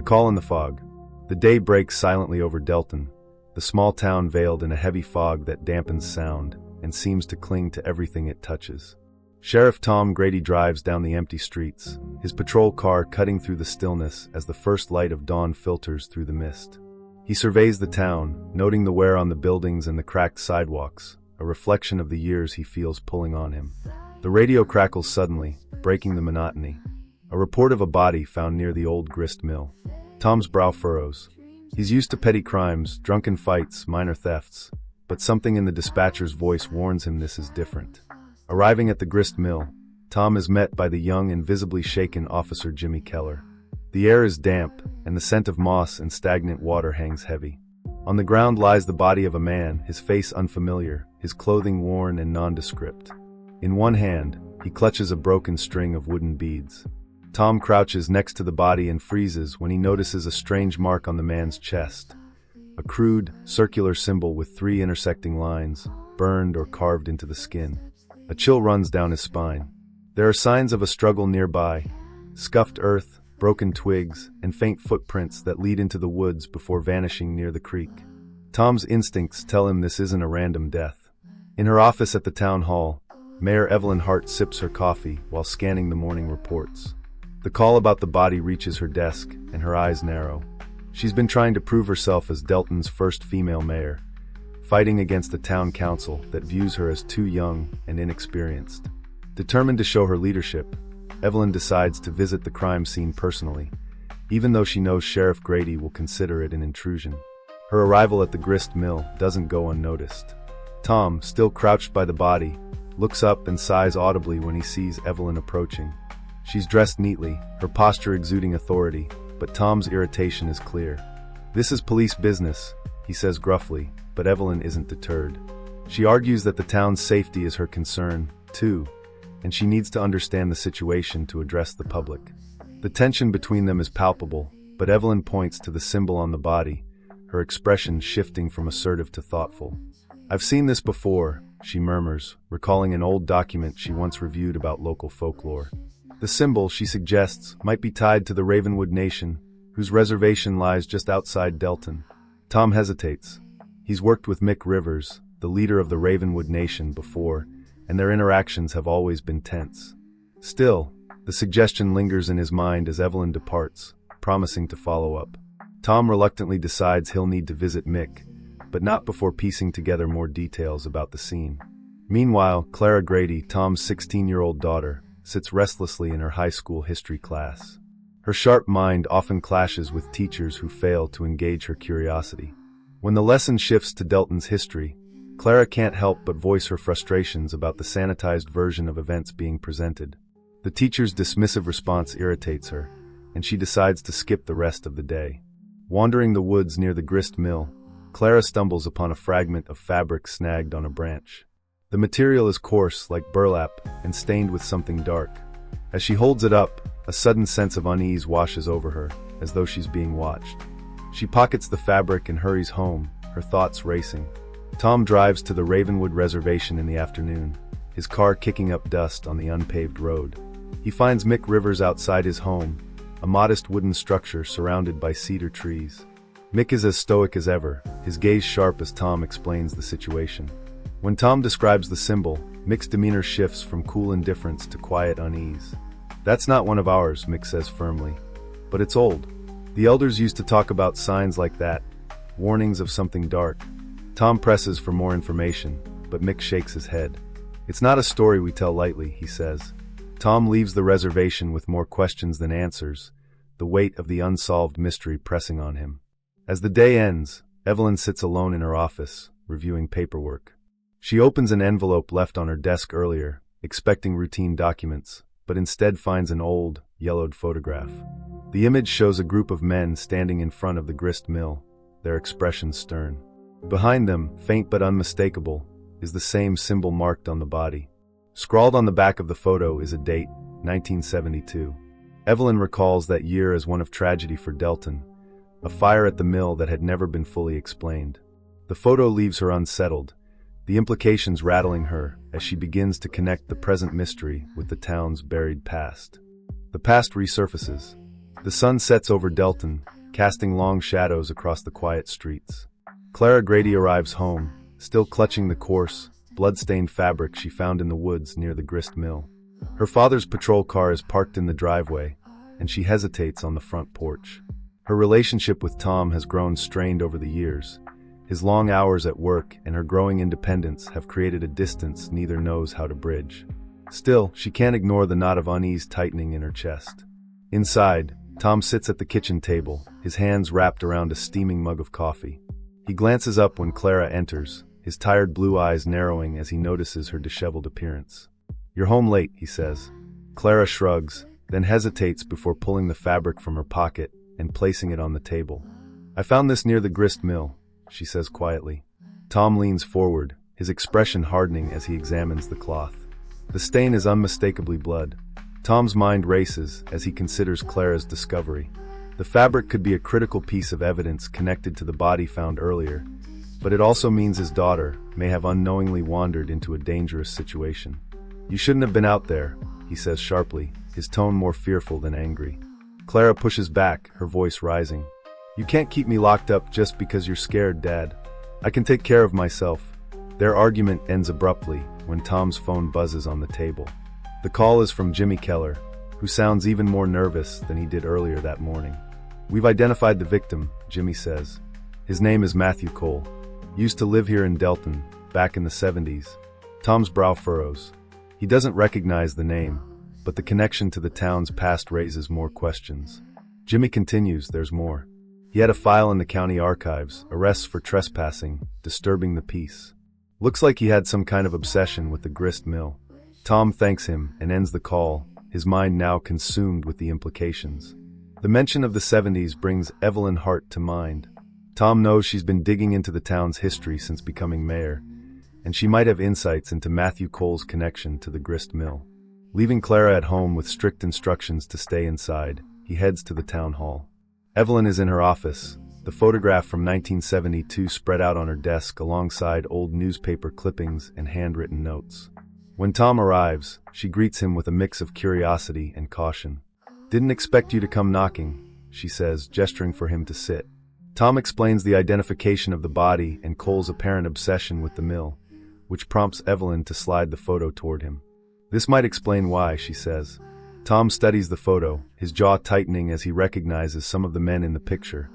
call in the fog. The day breaks silently over Delton, the small town veiled in a heavy fog that dampens sound and seems to cling to everything it touches. Sheriff Tom Grady drives down the empty streets, his patrol car cutting through the stillness as the first light of dawn filters through the mist. He surveys the town, noting the wear on the buildings and the cracked sidewalks, a reflection of the years he feels pulling on him. The radio crackles suddenly, breaking the monotony. A report of a body found near the old grist mill. Tom's brow furrows. He's used to petty crimes, drunken fights, minor thefts, but something in the dispatcher's voice warns him this is different. Arriving at the grist mill, Tom is met by the young and visibly shaken Officer Jimmy Keller. The air is damp, and the scent of moss and stagnant water hangs heavy. On the ground lies the body of a man, his face unfamiliar, his clothing worn and nondescript. In one hand, he clutches a broken string of wooden beads. Tom crouches next to the body and freezes when he notices a strange mark on the man's chest. A crude, circular symbol with 3 intersecting lines, burned or carved into the skin. A chill runs down his spine. There are signs of a struggle nearby, scuffed earth, broken twigs, and faint footprints that lead into the woods before vanishing near the creek. Tom's instincts tell him this isn't a random death. In her office at the town hall, Mayor Evelyn Hart sips her coffee while scanning the morning reports. The call about the body reaches her desk, and her eyes narrow. She's been trying to prove herself as Delton's first female mayor, fighting against a town council that views her as too young and inexperienced. Determined to show her leadership, Evelyn decides to visit the crime scene personally, even though she knows Sheriff Grady will consider it an intrusion. Her arrival at the grist mill doesn't go unnoticed. Tom, still crouched by the body, looks up and sighs audibly when he sees Evelyn approaching. She's dressed neatly, her posture exuding authority, but Tom's irritation is clear. "This is police business," he says gruffly, but Evelyn isn't deterred. She argues that the town's safety is her concern, too, and she needs to understand the situation to address the public. The tension between them is palpable, but Evelyn points to the symbol on the body, her expression shifting from assertive to thoughtful. "I've seen this before," she murmurs, recalling an old document she once reviewed about local folklore. The symbol, she suggests, might be tied to the Ravenwood Nation, whose reservation lies just outside Delton. Tom hesitates. He's worked with Mick Rivers, the leader of the Ravenwood Nation, before, and their interactions have always been tense. Still, the suggestion lingers in his mind as Evelyn departs, promising to follow up. Tom reluctantly decides he'll need to visit Mick, but not before piecing together more details about the scene. Meanwhile, Clara Grady, Tom's 16-year-old daughter, sits restlessly in her high school history class. Her sharp mind often clashes with teachers who fail to engage her curiosity. When the lesson shifts to Delton's history, Clara can't help but voice her frustrations about the sanitized version of events being presented. The teacher's dismissive response irritates her, and she decides to skip the rest of the day. Wandering the woods near the grist mill, Clara stumbles upon a fragment of fabric snagged on a branch. The material is coarse, like burlap, and stained with something dark. As she holds it up, a sudden sense of unease washes over her, as though she's being watched. She pockets the fabric and hurries home, her thoughts racing. Tom drives to the Ravenwood Reservation in the afternoon, his car kicking up dust on the unpaved road. He finds Mick Rivers outside his home, a modest wooden structure surrounded by cedar trees. Mick is as stoic as ever, his gaze sharp as Tom explains the situation. When Tom describes the symbol, Mick's demeanor shifts from cool indifference to quiet unease. "That's not one of ours," Mick says firmly. "But it's old. The elders used to talk about signs like that, warnings of something dark." Tom presses for more information, but Mick shakes his head. "It's not a story we tell lightly," he says. Tom leaves the reservation with more questions than answers, the weight of the unsolved mystery pressing on him. As the day ends, Evelyn sits alone in her office, reviewing paperwork. She opens an envelope left on her desk earlier, expecting routine documents, but instead finds an old, yellowed photograph. The image shows a group of men standing in front of the grist mill, their expressions stern. Behind them, faint but unmistakable, is the same symbol marked on the body. Scrawled on the back of the photo is a date, 1972. Evelyn recalls that year as one of tragedy for Delton, a fire at the mill that had never been fully explained. The photo leaves her unsettled, the implications rattling her as she begins to connect the present mystery with the town's buried past. The past resurfaces. The sun sets over Delton, casting long shadows across the quiet streets. Clara Grady arrives home, still clutching the coarse, blood-stained fabric she found in the woods near the grist mill. Her father's patrol car is parked in the driveway, and she hesitates on the front porch. Her relationship with Tom has grown strained over the years. His long hours at work and her growing independence have created a distance neither knows how to bridge. Still, she can't ignore the knot of unease tightening in her chest. Inside, Tom sits at the kitchen table, his hands wrapped around a steaming mug of coffee. He glances up when Clara enters, his tired blue eyes narrowing as he notices her disheveled appearance. "You're home late," he says. Clara shrugs, then hesitates before pulling the fabric from her pocket and placing it on the table. "I found this near the grist mill," she says quietly. Tom leans forward, his expression hardening as he examines the cloth. The stain is unmistakably blood. Tom's mind races as he considers Clara's discovery. The fabric could be a critical piece of evidence connected to the body found earlier, but it also means his daughter may have unknowingly wandered into a dangerous situation. "You shouldn't have been out there," he says sharply, his tone more fearful than angry. Clara pushes back, her voice rising. "You can't keep me locked up just because you're scared, Dad. I can take care of myself." Their argument ends abruptly when Tom's phone buzzes on the table. The call is from Jimmy Keller, who sounds even more nervous than he did earlier that morning. "We've identified the victim," Jimmy says. "His name is Matthew Cole. Used to live here in Delton, back in the 70s. Tom's brow furrows. He doesn't recognize the name, but the connection to the town's past raises more questions. Jimmy continues, "There's more. He had a file in the county archives, arrests for trespassing, disturbing the peace. Looks like he had some kind of obsession with the grist mill." Tom thanks him and ends the call, his mind now consumed with the implications. The mention of the 70s brings Evelyn Hart to mind. Tom knows she's been digging into the town's history since becoming mayor, and she might have insights into Matthew Cole's connection to the grist mill. Leaving Clara at home with strict instructions to stay inside, he heads to the town hall. Evelyn is in her office, the photograph from 1972 spread out on her desk alongside old newspaper clippings and handwritten notes. When Tom arrives, she greets him with a mix of curiosity and caution. "Didn't expect you to come knocking," she says, gesturing for him to sit. Tom explains the identification of the body and Cole's apparent obsession with the mill, which prompts Evelyn to slide the photo toward him. "This might explain why," she says. Tom studies the photo, his jaw tightening as he recognizes some of the men in the picture,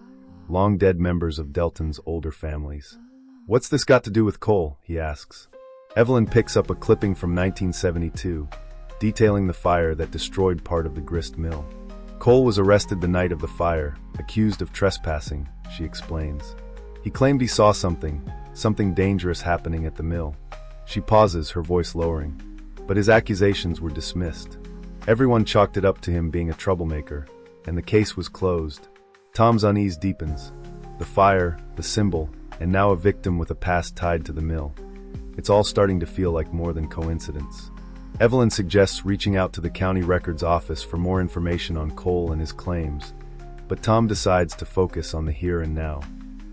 long-dead members of Delton's older families. "What's this got to do with Cole?" he asks. Evelyn picks up a clipping from 1972, detailing the fire that destroyed part of the grist mill. Cole was arrested the night of the fire, accused of trespassing, she explains. He claimed he saw something dangerous happening at the mill. She pauses, her voice lowering. But his accusations were dismissed. Everyone chalked it up to him being a troublemaker, and the case was closed. Tom's unease deepens. The fire, the symbol, and now a victim with a past tied to the mill. It's all starting to feel like more than coincidence. Evelyn suggests reaching out to the county records office for more information on Cole and his claims, but Tom decides to focus on the here and now.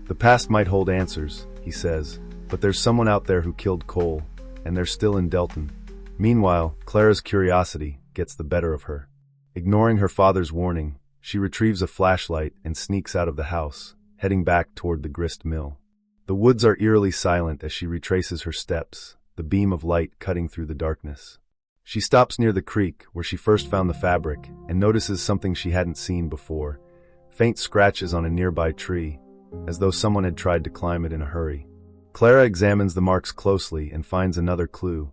"The past might hold answers," he says, "but there's someone out there who killed Cole, and they're still in Delton." Meanwhile, Clara's curiosity gets the better of her. Ignoring her father's warning, she retrieves a flashlight and sneaks out of the house, heading back toward the grist mill. The woods are eerily silent as she retraces her steps, the beam of light cutting through the darkness. She stops near the creek where she first found the fabric and notices something she hadn't seen before: faint scratches on a nearby tree, as though someone had tried to climb it in a hurry. Clara examines the marks closely and finds another clue: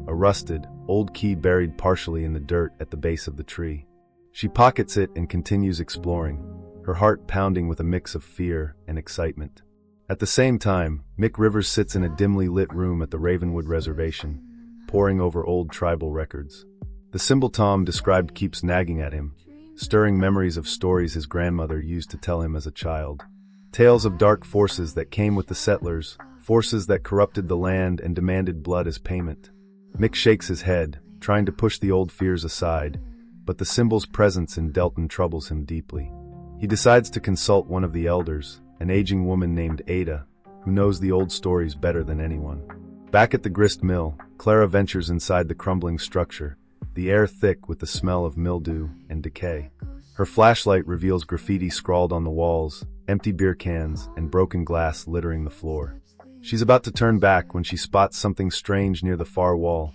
a rusted, old key buried partially in the dirt at the base of the tree. She pockets it and continues exploring, her heart pounding with a mix of fear and excitement. At the same time, Mick Rivers sits in a dimly lit room at the Ravenwood Reservation, poring over old tribal records. The symbol Tom described keeps nagging at him, stirring memories of stories his grandmother used to tell him as a child. Tales of dark forces that came with the settlers, forces that corrupted the land and demanded blood as payment. Mick shakes his head, trying to push the old fears aside, but the symbol's presence in Delton troubles him deeply. He decides to consult one of the elders, an aging woman named Ada, who knows the old stories better than anyone. Back at the grist mill, Clara ventures inside the crumbling structure, the air thick with the smell of mildew and decay. Her flashlight reveals graffiti scrawled on the walls, empty beer cans, and broken glass littering the floor. She's about to turn back when she spots something strange near the far wall,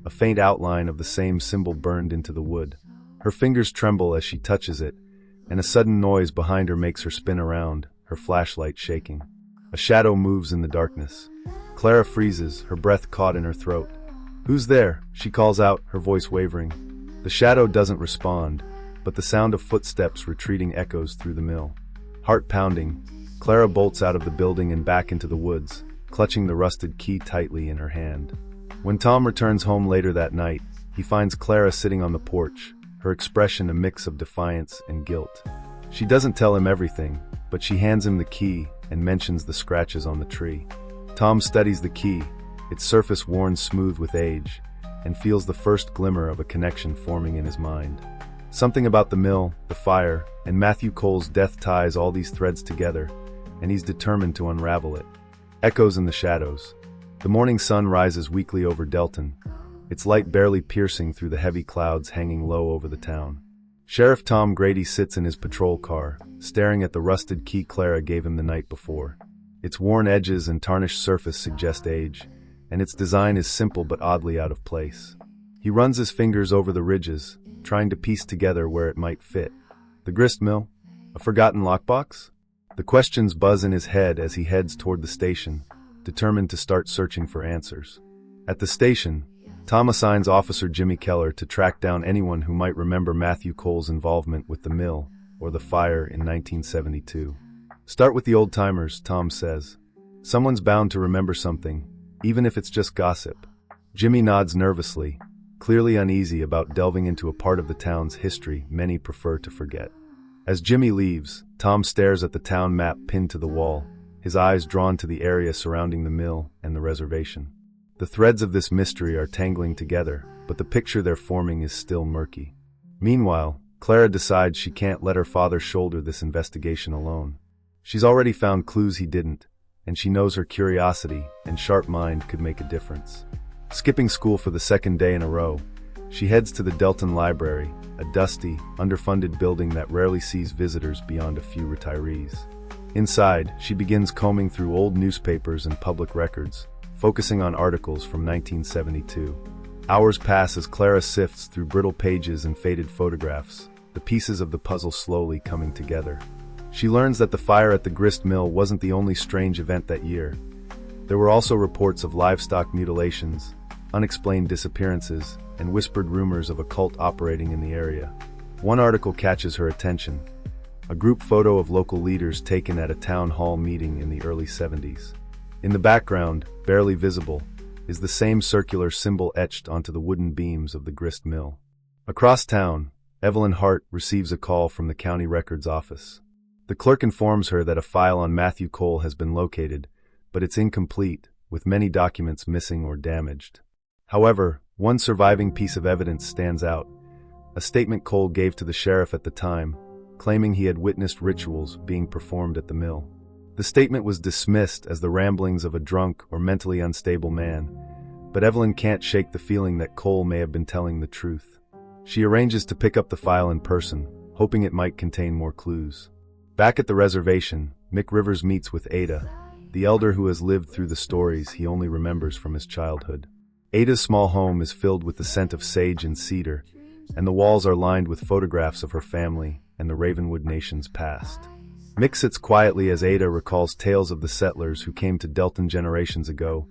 a faint outline of the same symbol burned into the wood. Her fingers tremble as she touches it, and a sudden noise behind her makes her spin around, her flashlight shaking. A shadow moves in the darkness. Clara freezes, her breath caught in her throat. "Who's there?" she calls out, her voice wavering. The shadow doesn't respond, but the sound of footsteps retreating echoes through the mill. Heart pounding, Clara bolts out of the building and back into the woods, clutching the rusted key tightly in her hand. When Tom returns home later that night, he finds Clara sitting on the porch, her expression a mix of defiance and guilt. She doesn't tell him everything, but she hands him the key and mentions the scratches on the tree. Tom studies the key, its surface worn smooth with age, and feels the first glimmer of a connection forming in his mind. Something about the mill, the fire, and Matthew Cole's death ties all these threads together, and he's determined to unravel it. Echoes in the shadows. The morning sun rises weakly over Delton, its light barely piercing through the heavy clouds hanging low over the town. Sheriff Tom Grady sits in his patrol car, staring at the rusted key Clara gave him the night before. Its worn edges and tarnished surface suggest age, and its design is simple but oddly out of place. He runs his fingers over the ridges, trying to piece together where it might fit. The grist mill? A forgotten lockbox? The questions buzz in his head as he heads toward the station, determined to start searching for answers. At the station, Tom assigns Officer Jimmy Keller to track down anyone who might remember Matthew Cole's involvement with the mill or the fire in 1972. "Start with the old-timers," Tom says. "Someone's bound to remember something, even if it's just gossip." Jimmy nods nervously, clearly uneasy about delving into a part of the town's history many prefer to forget. As Jimmy leaves, Tom stares at the town map pinned to the wall, his eyes drawn to the area surrounding the mill and the reservation. The threads of this mystery are tangling together, but the picture they're forming is still murky. Meanwhile, Clara decides she can't let her father shoulder this investigation alone. She's already found clues he didn't, and she knows her curiosity and sharp mind could make a difference. Skipping school for the second day in a row, she heads to the Delton Library, a dusty, underfunded building that rarely sees visitors beyond a few retirees. Inside, she begins combing through old newspapers and public records, focusing on articles from 1972. Hours pass as Clara sifts through brittle pages and faded photographs, the pieces of the puzzle slowly coming together. She learns that the fire at the grist mill wasn't the only strange event that year. There were also reports of livestock mutilations, unexplained disappearances, and whispered rumors of a cult operating in the area. One article catches her attention, a group photo of local leaders taken at a town hall meeting in the early 70s. In the background, barely visible, is the same circular symbol etched onto the wooden beams of the grist mill. Across town, Evelyn Hart receives a call from the county records office. The clerk informs her that a file on Matthew Cole has been located, but it's incomplete, with many documents missing or damaged. However, one surviving piece of evidence stands out, a statement Cole gave to the sheriff at the time, claiming he had witnessed rituals being performed at the mill. The statement was dismissed as the ramblings of a drunk or mentally unstable man, but Evelyn can't shake the feeling that Cole may have been telling the truth. She arranges to pick up the file in person, hoping it might contain more clues. Back at the reservation, Mick Rivers meets with Ada, the elder who has lived through the stories he only remembers from his childhood. Ada's small home is filled with the scent of sage and cedar, and the walls are lined with photographs of her family and the Ravenwood Nation's past. Mick sits quietly as Ada recalls tales of the settlers who came to Delton generations ago,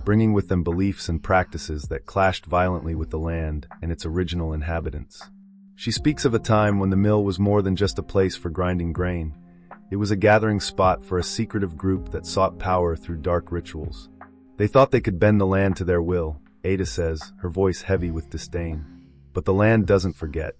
bringing with them beliefs and practices that clashed violently with the land and its original inhabitants. She speaks of a time when the mill was more than just a place for grinding grain. It was a gathering spot for a secretive group that sought power through dark rituals. They thought they could bend the land to their will, Ada says, her voice heavy with disdain. But the land doesn't forget.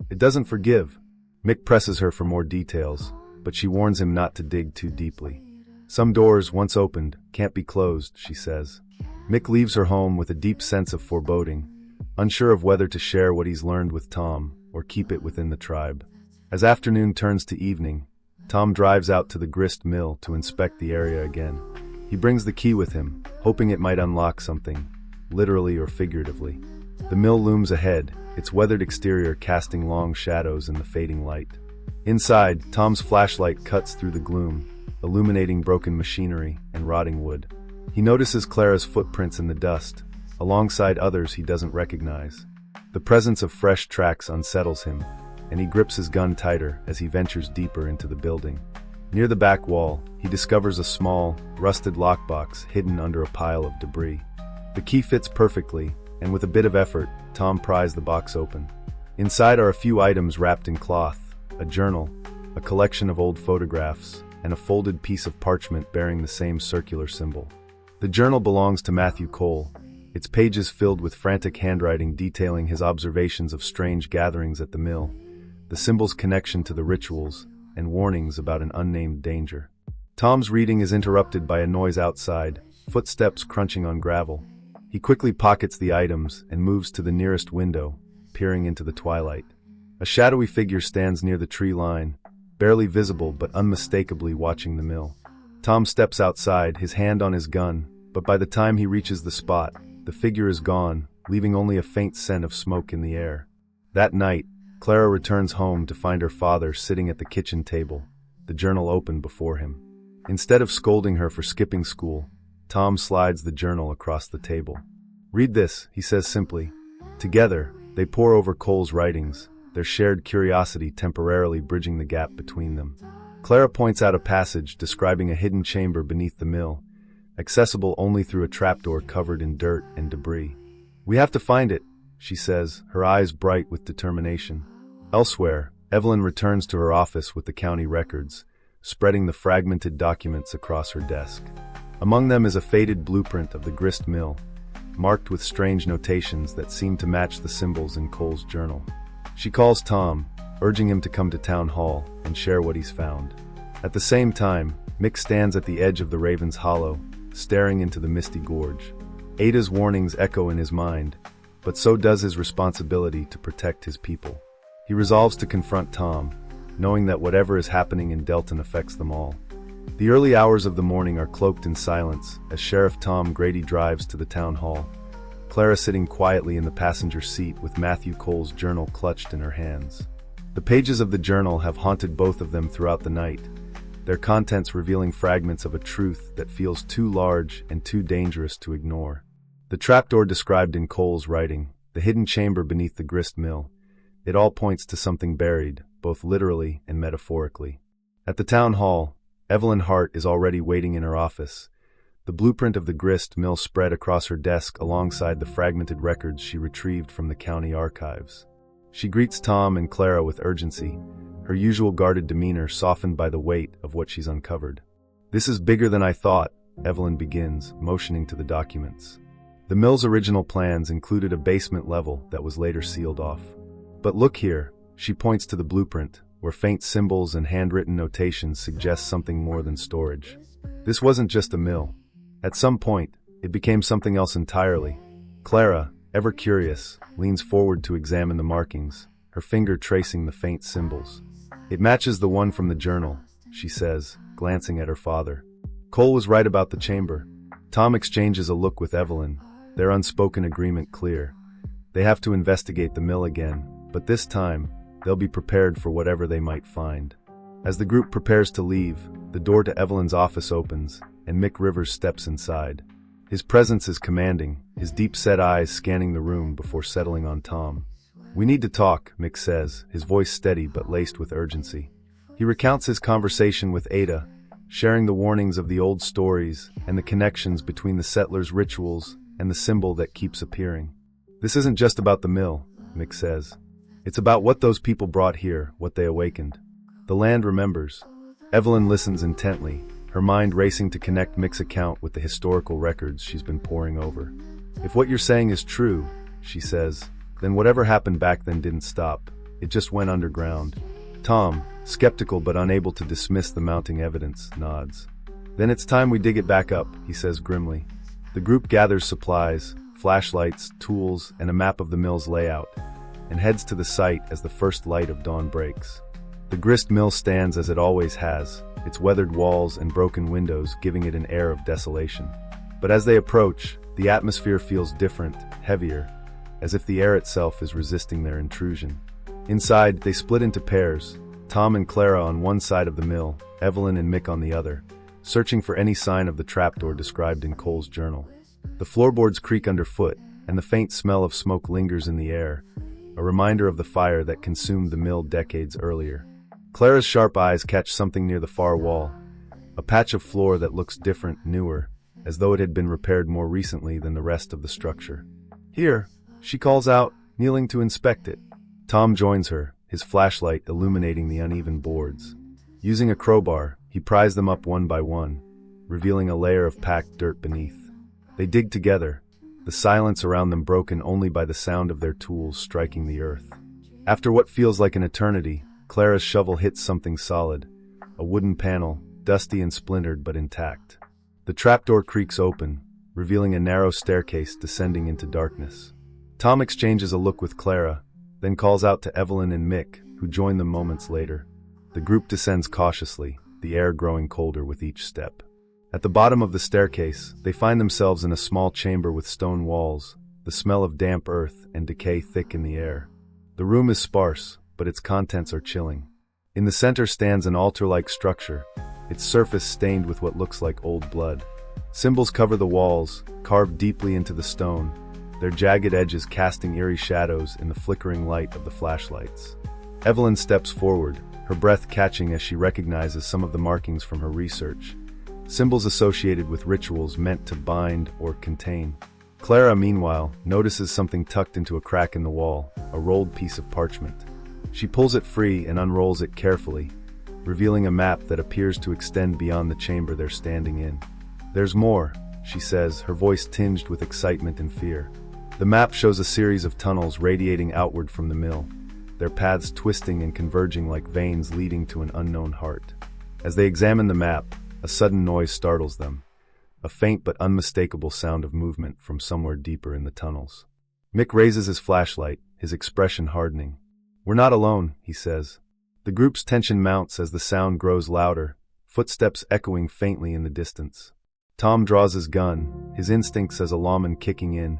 It doesn't forgive. Mick presses her for more details, but she warns him not to dig too deeply. Some doors, once opened, can't be closed, she says. Mick leaves her home with a deep sense of foreboding, unsure of whether to share what he's learned with Tom or keep it within the tribe. As afternoon turns to evening, Tom drives out to the grist mill to inspect the area again. He brings the key with him, hoping it might unlock something, literally or figuratively. The mill looms ahead, its weathered exterior casting long shadows in the fading light. Inside, Tom's flashlight cuts through the gloom, illuminating broken machinery and rotting wood. He notices Clara's footprints in the dust, alongside others he doesn't recognize. The presence of fresh tracks unsettles him, and he grips his gun tighter as he ventures deeper into the building. Near the back wall, he discovers a small, rusted lockbox hidden under a pile of debris. The key fits perfectly, and with a bit of effort, Tom pries the box open. Inside are a few items wrapped in cloth, a journal, a collection of old photographs, and a folded piece of parchment bearing the same circular symbol. The journal belongs to Matthew Cole, its pages filled with frantic handwriting detailing his observations of strange gatherings at the mill, the symbol's connection to the rituals, and warnings about an unnamed danger. Tom's reading is interrupted by a noise outside, footsteps crunching on gravel. He quickly pockets the items and moves to the nearest window, peering into the twilight. A shadowy figure stands near the tree line, barely visible but unmistakably watching the mill. Tom steps outside, his hand on his gun, but by the time he reaches the spot, the figure is gone, leaving only a faint scent of smoke in the air. That night, Clara returns home to find her father sitting at the kitchen table, the journal open before him. Instead of scolding her for skipping school, Tom slides the journal across the table. "Read this," he says simply. Together, they pore over Cole's writings, their shared curiosity temporarily bridging the gap between them. Clara points out a passage describing a hidden chamber beneath the mill, accessible only through a trapdoor covered in dirt and debris. "We have to find it," she says, her eyes bright with determination. Elsewhere, Evelyn returns to her office with the county records, spreading the fragmented documents across her desk. Among them is a faded blueprint of the grist mill, marked with strange notations that seem to match the symbols in Cole's journal. She calls Tom, urging him to come to town hall and share what he's found. At the same time, Mick stands at the edge of the Raven's Hollow, staring into the misty gorge. Ada's warnings echo in his mind, but so does his responsibility to protect his people. He resolves to confront Tom, knowing that whatever is happening in Delton affects them all. The early hours of the morning are cloaked in silence as Sheriff Tom Grady drives to the town hall, Clara sitting quietly in the passenger seat with Matthew Cole's journal clutched in her hands. The pages of the journal have haunted both of them throughout the night, their contents revealing fragments of a truth that feels too large and too dangerous to ignore. The trapdoor described in Cole's writing, the hidden chamber beneath the grist mill, it all points to something buried, both literally and metaphorically. At the town hall, Evelyn Hart is already waiting in her office, the blueprint of the grist mill spread across her desk alongside the fragmented records she retrieved from the county archives. She greets Tom and Clara with urgency, her usual guarded demeanor softened by the weight of what she's uncovered. "This is bigger than I thought," Evelyn begins, motioning to the documents. The mill's original plans included a basement level that was later sealed off. "But look here," she points to the blueprint, where faint symbols and handwritten notations suggest something more than storage. This wasn't just a mill. At some point, it became something else entirely. Clara, ever curious, leans forward to examine the markings, her finger tracing the faint symbols. "It matches the one from the journal," she says, glancing at her father. "Cole was right about the chamber." Tom exchanges a look with Evelyn, their unspoken agreement clear. They have to investigate the mill again, but this time, they'll be prepared for whatever they might find. As the group prepares to leave, the door to Evelyn's office opens, and Mick Rivers steps inside. His presence is commanding, his deep-set eyes scanning the room before settling on Tom. "We need to talk," Mick says, his voice steady but laced with urgency. He recounts his conversation with Ada, sharing the warnings of the old stories and the connections between the settlers' rituals and the symbol that keeps appearing. "This isn't just about the mill," Mick says. "It's about what those people brought here, what they awakened. The land remembers." Evelyn listens intently, her mind racing to connect Mick's account with the historical records she's been poring over. "If what you're saying is true," she says, "then whatever happened back then didn't stop. It just went underground." Tom, skeptical but unable to dismiss the mounting evidence, nods. "Then it's time we dig it back up," he says grimly. The group gathers supplies, flashlights, tools, and a map of the mill's layout, and heads to the site as the first light of dawn breaks. The grist mill stands as it always has, its weathered walls and broken windows giving it an air of desolation. But as they approach, the atmosphere feels different, heavier, as if the air itself is resisting their intrusion. Inside, they split into pairs, Tom and Clara on one side of the mill, Evelyn and Mick on the other, searching for any sign of the trapdoor described in Cole's journal. The floorboards creak underfoot, and the faint smell of smoke lingers in the air, a reminder of the fire that consumed the mill decades earlier. Clara's sharp eyes catch something near the far wall, a patch of floor that looks different, newer, as though it had been repaired more recently than the rest of the structure. "Here," she calls out, kneeling to inspect it. Tom joins her, his flashlight illuminating the uneven boards. Using a crowbar, he pries them up one by one, revealing a layer of packed dirt beneath. They dig together, the silence around them broken only by the sound of their tools striking the earth. After what feels like an eternity, Clara's shovel hits something solid, a wooden panel, dusty and splintered but intact. The trapdoor creaks open, revealing a narrow staircase descending into darkness. Tom exchanges a look with Clara, then calls out to Evelyn and Mick, who join them moments later. The group descends cautiously, the air growing colder with each step. At the bottom of the staircase, they find themselves in a small chamber with stone walls, the smell of damp earth and decay thick in the air. The room is sparse, but its contents are chilling. In the center stands an altar-like structure, its surface stained with what looks like old blood. Symbols cover the walls, carved deeply into the stone, their jagged edges casting eerie shadows in the flickering light of the flashlights. Evelyn steps forward, her breath catching as she recognizes some of the markings from her research, symbols associated with rituals meant to bind or contain. Clara, meanwhile, notices something tucked into a crack in the wall, a rolled piece of parchment. She pulls it free and unrolls it carefully, revealing a map that appears to extend beyond the chamber they're standing in. "There's more," she says, her voice tinged with excitement and fear. The map shows a series of tunnels radiating outward from the mill, their paths twisting and converging like veins leading to an unknown heart. As they examine the map, a sudden noise startles them, a faint but unmistakable sound of movement from somewhere deeper in the tunnels. Mick raises his flashlight, his expression hardening. "We're not alone," he says. The group's tension mounts as the sound grows louder, footsteps echoing faintly in the distance. Tom draws his gun, his instincts as a lawman kicking in,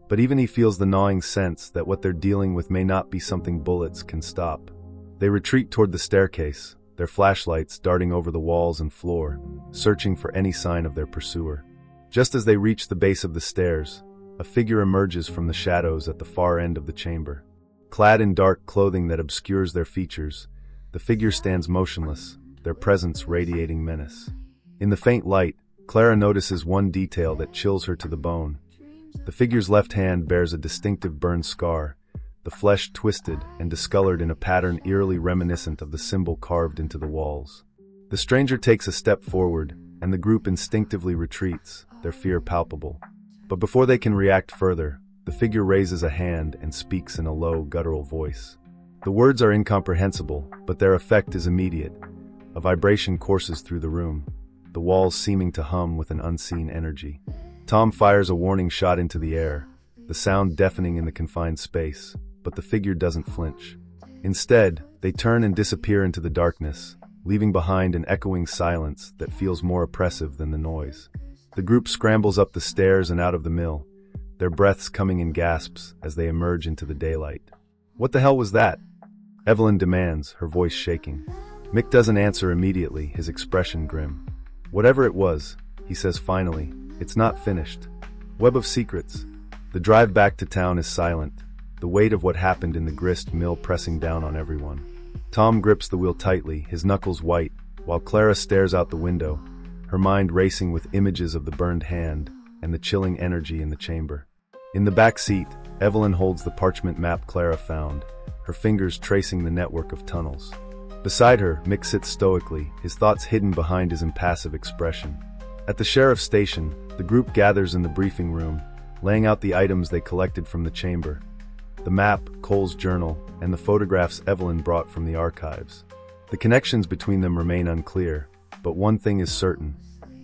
but even he feels the gnawing sense that what they're dealing with may not be something bullets can stop. They retreat toward the staircase, their flashlights darting over the walls and floor, searching for any sign of their pursuer. Just as they reach the base of the stairs, a figure emerges from the shadows at the far end of the chamber. Clad in dark clothing that obscures their features, the figure stands motionless, their presence radiating menace. In the faint light, Clara notices one detail that chills her to the bone. The figure's left hand bears a distinctive burned scar, the flesh twisted and discolored in a pattern eerily reminiscent of the symbol carved into the walls. The stranger takes a step forward, and the group instinctively retreats, their fear palpable. But before they can react further, the figure raises a hand and speaks in a low, guttural voice. The words are incomprehensible, but their effect is immediate. A vibration courses through the room, the walls seeming to hum with an unseen energy. Tom fires a warning shot into the air, the sound deafening in the confined space, but the figure doesn't flinch. Instead, they turn and disappear into the darkness, leaving behind an echoing silence that feels more oppressive than the noise. The group scrambles up the stairs and out of the mill, their breaths coming in gasps as they emerge into the daylight. "What the hell was that?" Evelyn demands, her voice shaking. Mick doesn't answer immediately, his expression grim. "Whatever it was," he says finally, "it's not finished." Web of secrets. The drive back to town is silent, the weight of what happened in the grist mill pressing down on everyone. Tom grips the wheel tightly, his knuckles white, while Clara stares out the window, her mind racing with images of the burned hand and the chilling energy in the chamber. In the back seat, Evelyn holds the parchment map Clara found, her fingers tracing the network of tunnels. Beside her, Mick sits stoically, his thoughts hidden behind his impassive expression. At the sheriff's station, the group gathers in the briefing room, laying out the items they collected from the chamber. The map, Cole's journal, and the photographs Evelyn brought from the archives. The connections between them remain unclear, but one thing is certain: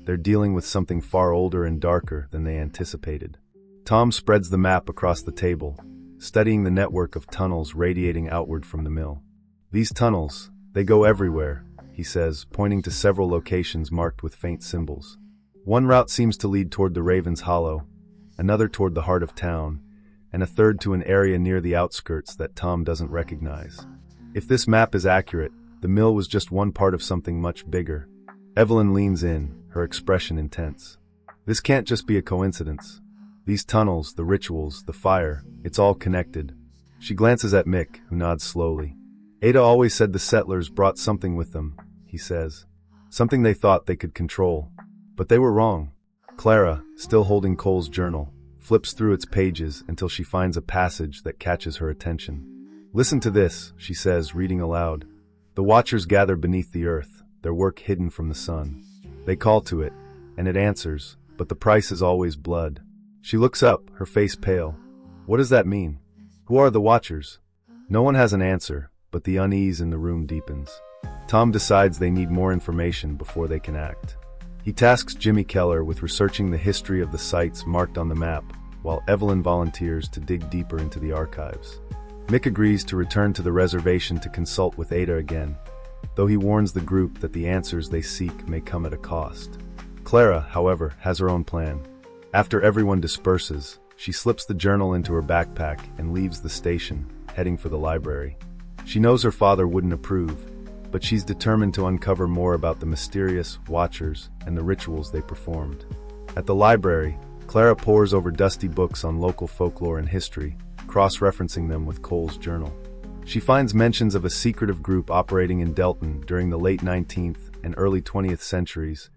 they're dealing with something far older and darker than they anticipated. Tom spreads the map across the table, studying the network of tunnels radiating outward from the mill. "These tunnels, they go everywhere," he says, pointing to several locations marked with faint symbols. One route seems to lead toward the Raven's Hollow, another toward the heart of town, and a third to an area near the outskirts that Tom doesn't recognize. If this map is accurate, the mill was just one part of something much bigger. Evelyn leans in, her expression intense. This can't just be a coincidence. These tunnels, the rituals, the fire, it's all connected. She glances at Mick, who nods slowly. Ada always said the settlers brought something with them, he says. Something they thought they could control. But they were wrong. Clara, still holding Cole's journal, flips through its pages until she finds a passage that catches her attention. Listen to this, she says, reading aloud. The Watchers gather beneath the earth, their work hidden from the sun. They call to it, and it answers, but the price is always blood. She looks up, her face pale. What does that mean? Who are the Watchers? No one has an answer, but the unease in the room deepens. Tom decides they need more information before they can act. He tasks Jimmy Keller with researching the history of the sites marked on the map, while Evelyn volunteers to dig deeper into the archives. Mick agrees to return to the reservation to consult with Ada again, though he warns the group that the answers they seek may come at a cost. Clara, however, has her own plan. After everyone disperses, she slips the journal into her backpack and leaves the station, heading for the library. She knows her father wouldn't approve, but she's determined to uncover more about the mysterious Watchers and the rituals they performed. At the library, Clara pores over dusty books on local folklore and history, cross-referencing them with Cole's journal. She finds mentions of a secretive group operating in Delton during the late 19th and early 20th centuries,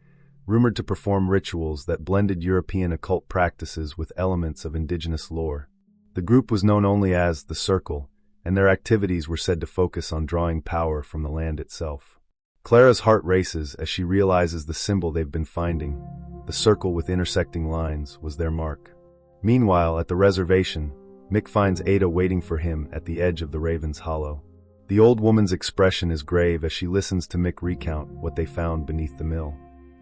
rumored to perform rituals that blended European occult practices with elements of indigenous lore. The group was known only as the Circle, and their activities were said to focus on drawing power from the land itself. Clara's heart races as she realizes the symbol they've been finding, the circle with intersecting lines, was their mark. Meanwhile, at the reservation, Mick finds Ada waiting for him at the edge of the Raven's Hollow. The old woman's expression is grave as she listens to Mick recount what they found beneath the mill.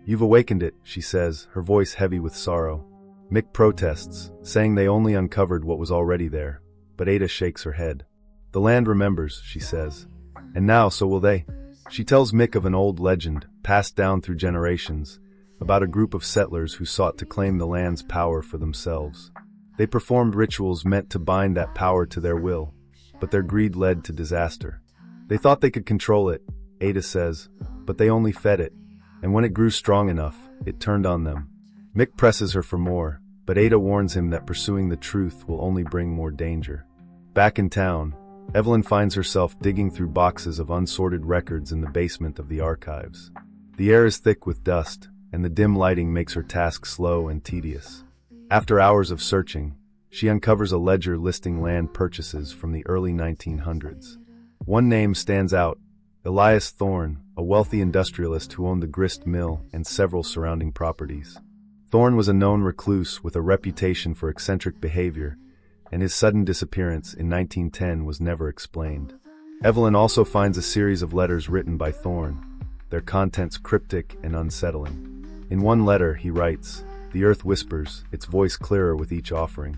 You've awakened it, she says, her voice heavy with sorrow. Mick protests, saying they only uncovered what was already there, but Ada shakes her head. The land remembers, she says. And now, so will they. She tells Mick of an old legend, passed down through generations, about a group of settlers who sought to claim the land's power for themselves. They performed rituals meant to bind that power to their will, but their greed led to disaster. They thought they could control it, Ada says, but they only fed it, and when it grew strong enough, it turned on them. Mick presses her for more, but Ada warns him that pursuing the truth will only bring more danger. Back in town, Evelyn finds herself digging through boxes of unsorted records in the basement of the archives. The air is thick with dust, and the dim lighting makes her task slow and tedious. After hours of searching, she uncovers a ledger listing land purchases from the early 1900s. One name stands out, Elias Thorne, a wealthy industrialist who owned the grist mill and several surrounding properties. Thorne was a known recluse with a reputation for eccentric behavior, and his sudden disappearance in 1910 was never explained. Evelyn also finds a series of letters written by Thorne, their contents cryptic and unsettling. In one letter, he writes, "The earth whispers, its voice clearer with each offering.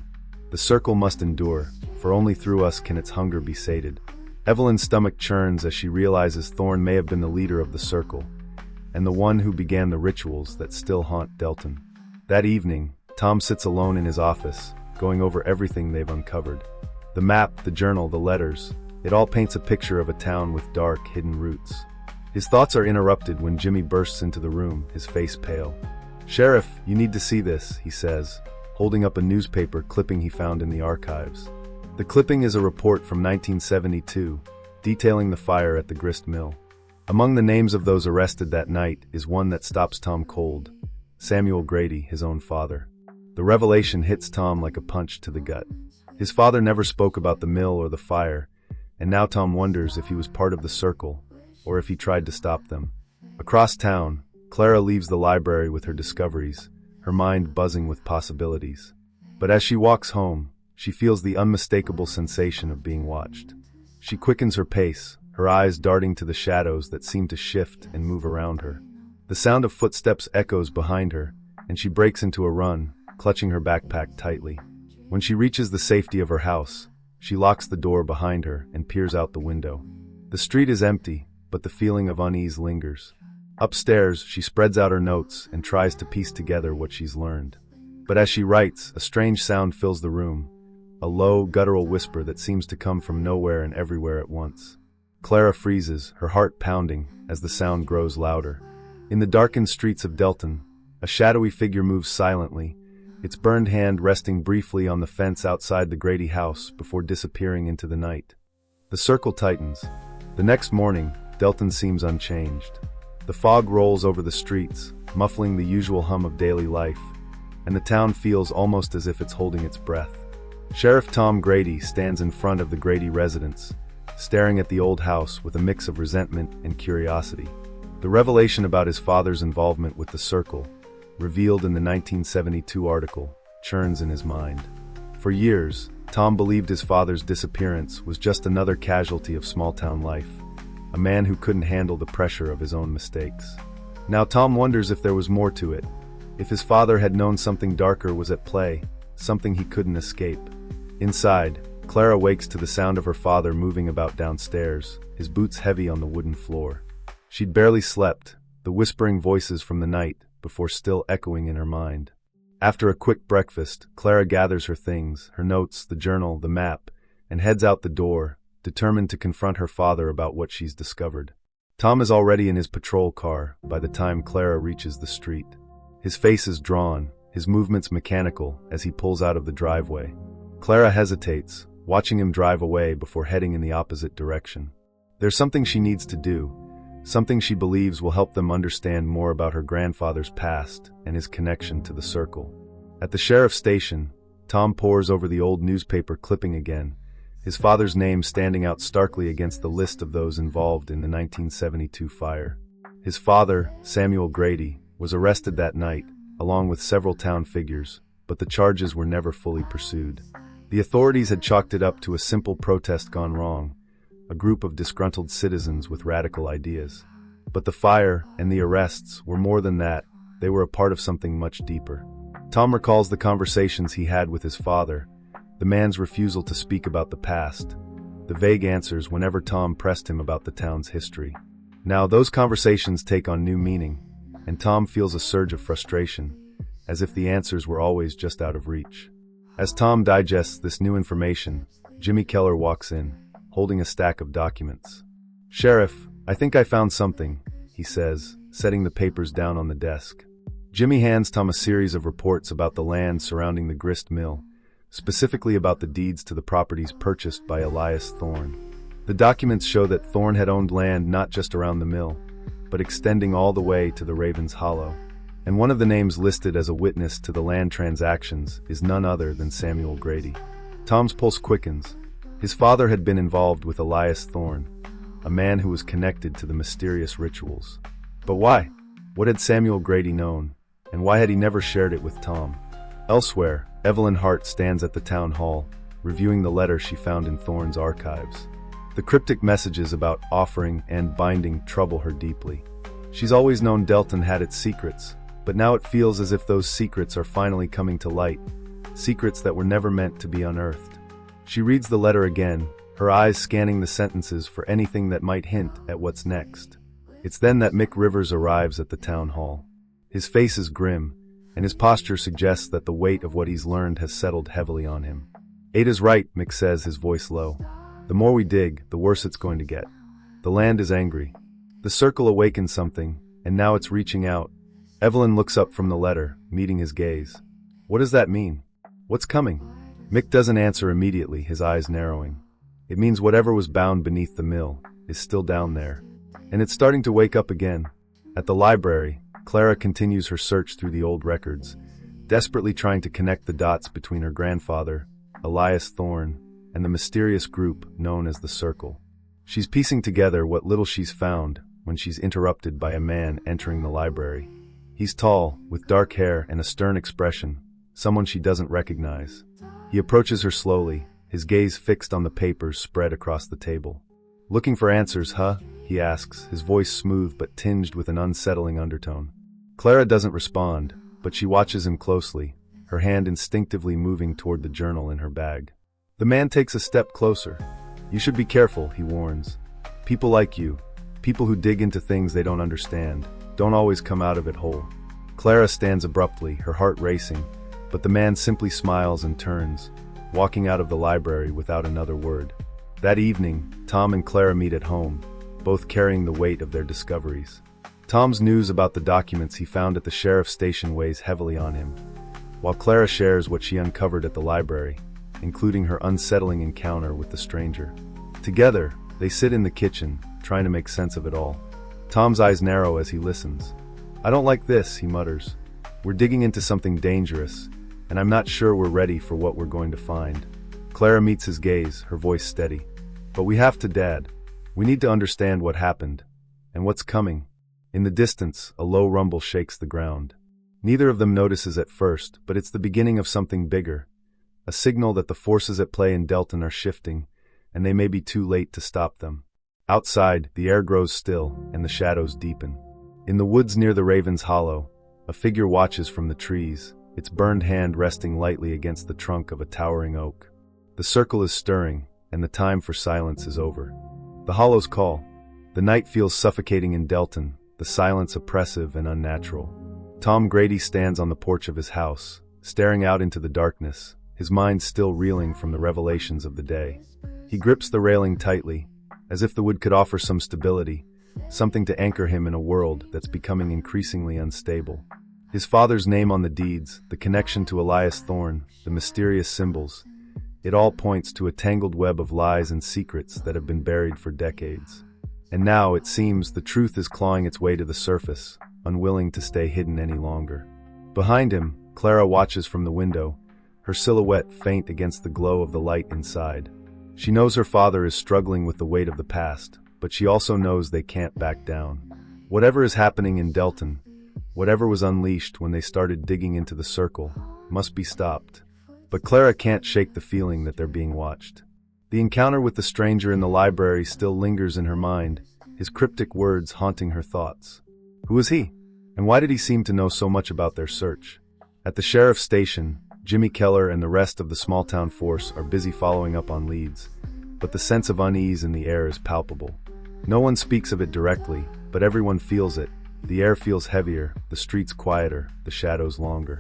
The circle must endure, for only through us can its hunger be sated." Evelyn's stomach churns as she realizes Thorne may have been the leader of the circle, and the one who began the rituals that still haunt Delton. That evening, Tom sits alone in his office, going over everything they've uncovered. The map, the journal, the letters, it all paints a picture of a town with dark, hidden roots. His thoughts are interrupted when Jimmy bursts into the room, his face pale. "Sheriff, you need to see this," he says, holding up a newspaper clipping he found in the archives. The clipping is a report from 1972, detailing the fire at the grist mill. Among the names of those arrested that night is one that stops Tom cold, Samuel Grady, his own father. The revelation hits Tom like a punch to the gut. His father never spoke about the mill or the fire, and now Tom wonders if he was part of the circle, or if he tried to stop them. Across town, Clara leaves the library with her discoveries, her mind buzzing with possibilities. But as she walks home, she feels the unmistakable sensation of being watched. She quickens her pace, her eyes darting to the shadows that seem to shift and move around her. The sound of footsteps echoes behind her, and she breaks into a run, clutching her backpack tightly. When she reaches the safety of her house, she locks the door behind her and peers out the window. The street is empty, but the feeling of unease lingers. Upstairs, she spreads out her notes and tries to piece together what she's learned. But as she writes, a strange sound fills the room, a low, guttural whisper that seems to come from nowhere and everywhere at once. Clara freezes, her heart pounding, as the sound grows louder. In the darkened streets of Delton, a shadowy figure moves silently, its burned hand resting briefly on the fence outside the Grady house before disappearing into the night. The circle tightens. The next morning, Delton seems unchanged. The fog rolls over the streets, muffling the usual hum of daily life, and the town feels almost as if it's holding its breath. Sheriff Tom Grady stands in front of the Grady residence, staring at the old house with a mix of resentment and curiosity. The revelation about his father's involvement with the Circle, revealed in the 1972 article, churns in his mind. For years, Tom believed his father's disappearance was just another casualty of small-town life, a man who couldn't handle the pressure of his own mistakes. Now Tom wonders if there was more to it, if his father had known something darker was at play, something he couldn't escape. Inside, Clara wakes to the sound of her father moving about downstairs, his boots heavy on the wooden floor. She'd barely slept, the whispering voices from the night before still echoing in her mind. After a quick breakfast, Clara gathers her things, her notes, the journal, the map, and heads out the door, determined to confront her father about what she's discovered. Tom is already in his patrol car by the time Clara reaches the street. His face is drawn, his movements mechanical as he pulls out of the driveway. Clara hesitates, watching him drive away before heading in the opposite direction. There's something she needs to do, something she believes will help them understand more about her grandfather's past and his connection to the Circle. At the sheriff's station, Tom pores over the old newspaper clipping again, his father's name standing out starkly against the list of those involved in the 1972 fire. His father, Samuel Grady, was arrested that night, along with several town figures, but the charges were never fully pursued. The authorities had chalked it up to a simple protest gone wrong, a group of disgruntled citizens with radical ideas. But the fire and the arrests were more than that, they were a part of something much deeper. Tom recalls the conversations he had with his father, the man's refusal to speak about the past, the vague answers whenever Tom pressed him about the town's history. Now those conversations take on new meaning, and Tom feels a surge of frustration, as if the answers were always just out of reach. As Tom digests this new information, Jimmy Keller walks in, holding a stack of documents. "Sheriff, I think I found something," he says, setting the papers down on the desk. Jimmy hands Tom a series of reports about the land surrounding the grist mill, specifically about the deeds to the properties purchased by Elias Thorne. The documents show that Thorne had owned land not just around the mill, but extending all the way to the Raven's Hollow. And one of the names listed as a witness to the land transactions is none other than Samuel Grady. Tom's pulse quickens. His father had been involved with Elias Thorne, a man who was connected to the mysterious rituals. But why? What had Samuel Grady known, and why had he never shared it with Tom? Elsewhere, Evelyn Hart stands at the town hall, reviewing the letter she found in Thorne's archives. The cryptic messages about offering and binding trouble her deeply. She's always known Delton had its secrets, but now it feels as if those secrets are finally coming to light, secrets that were never meant to be unearthed. She reads the letter again, her eyes scanning the sentences for anything that might hint at what's next. It's then that Mick Rivers arrives at the town hall. His face is grim, and his posture suggests that the weight of what he's learned has settled heavily on him. "Ada's right," Mick says, his voice low. "The more we dig, the worse it's going to get. The land is angry. The Circle awakened something, and now it's reaching out." Evelyn looks up from the letter, meeting his gaze. "What does that mean? What's coming?" Mick doesn't answer immediately, his eyes narrowing. It means whatever was bound beneath the mill is still down there, and it's starting to wake up again. At the library, Clara continues her search through the old records, desperately trying to connect the dots between her grandfather, Elias Thorne, and the mysterious group known as the Circle. She's piecing together what little she's found when she's interrupted by a man entering the library. He's tall, with dark hair and a stern expression, someone she doesn't recognize. He approaches her slowly, his gaze fixed on the papers spread across the table. "Looking for answers, huh?" he asks, his voice smooth but tinged with an unsettling undertone. Clara doesn't respond, but she watches him closely, her hand instinctively moving toward the journal in her bag. The man takes a step closer. "You should be careful," he warns. "People like you, people who dig into things they don't understand, don't always come out of it whole. Clara stands abruptly, her heart racing, but the man simply smiles and turns, walking out of the library without another word. That evening, Tom and Clara meet at home, both carrying the weight of their discoveries. Tom's news about the documents he found at the sheriff's station weighs heavily on him, while Clara shares what she uncovered at the library, including her unsettling encounter with the stranger. Together, they sit in the kitchen, trying to make sense of it all. Tom's eyes narrow as he listens. "I don't like this," he mutters. "We're digging into something dangerous, and I'm not sure we're ready for what we're going to find." Clara meets his gaze, her voice steady. "But we have to, Dad. We need to understand what happened, and what's coming." In the distance, a low rumble shakes the ground. Neither of them notices at first, but it's the beginning of something bigger. A signal that the forces at play in Delton are shifting, and they may be too late to stop them. Outside, the air grows still, and the shadows deepen. In the woods near the Raven's Hollow, a figure watches from the trees, its burned hand resting lightly against the trunk of a towering oak. The circle is stirring, and the time for silence is over. The Hollow's call. The night feels suffocating in Delton, the silence oppressive and unnatural. Tom Grady stands on the porch of his house, staring out into the darkness, his mind still reeling from the revelations of the day. He grips the railing tightly, as if the wood could offer some stability, something to anchor him in a world that's becoming increasingly unstable. His father's name on the deeds, the connection to Elias Thorne, the mysterious symbols, it all points to a tangled web of lies and secrets that have been buried for decades. And now, it seems, the truth is clawing its way to the surface, unwilling to stay hidden any longer. Behind him, Clara watches from the window, her silhouette faint against the glow of the light inside. She knows her father is struggling with the weight of the past, but she also knows they can't back down. Whatever is happening in Delton, whatever was unleashed when they started digging into the circle, must be stopped. But Clara can't shake the feeling that they're being watched. The encounter with the stranger in the library still lingers in her mind, his cryptic words haunting her thoughts. Who was he? And why did he seem to know so much about their search? At the sheriff's station, Jimmy Keller and the rest of the small-town force are busy following up on leads, but the sense of unease in the air is palpable. No one speaks of it directly, but everyone feels it. The air feels heavier, the streets quieter, the shadows longer.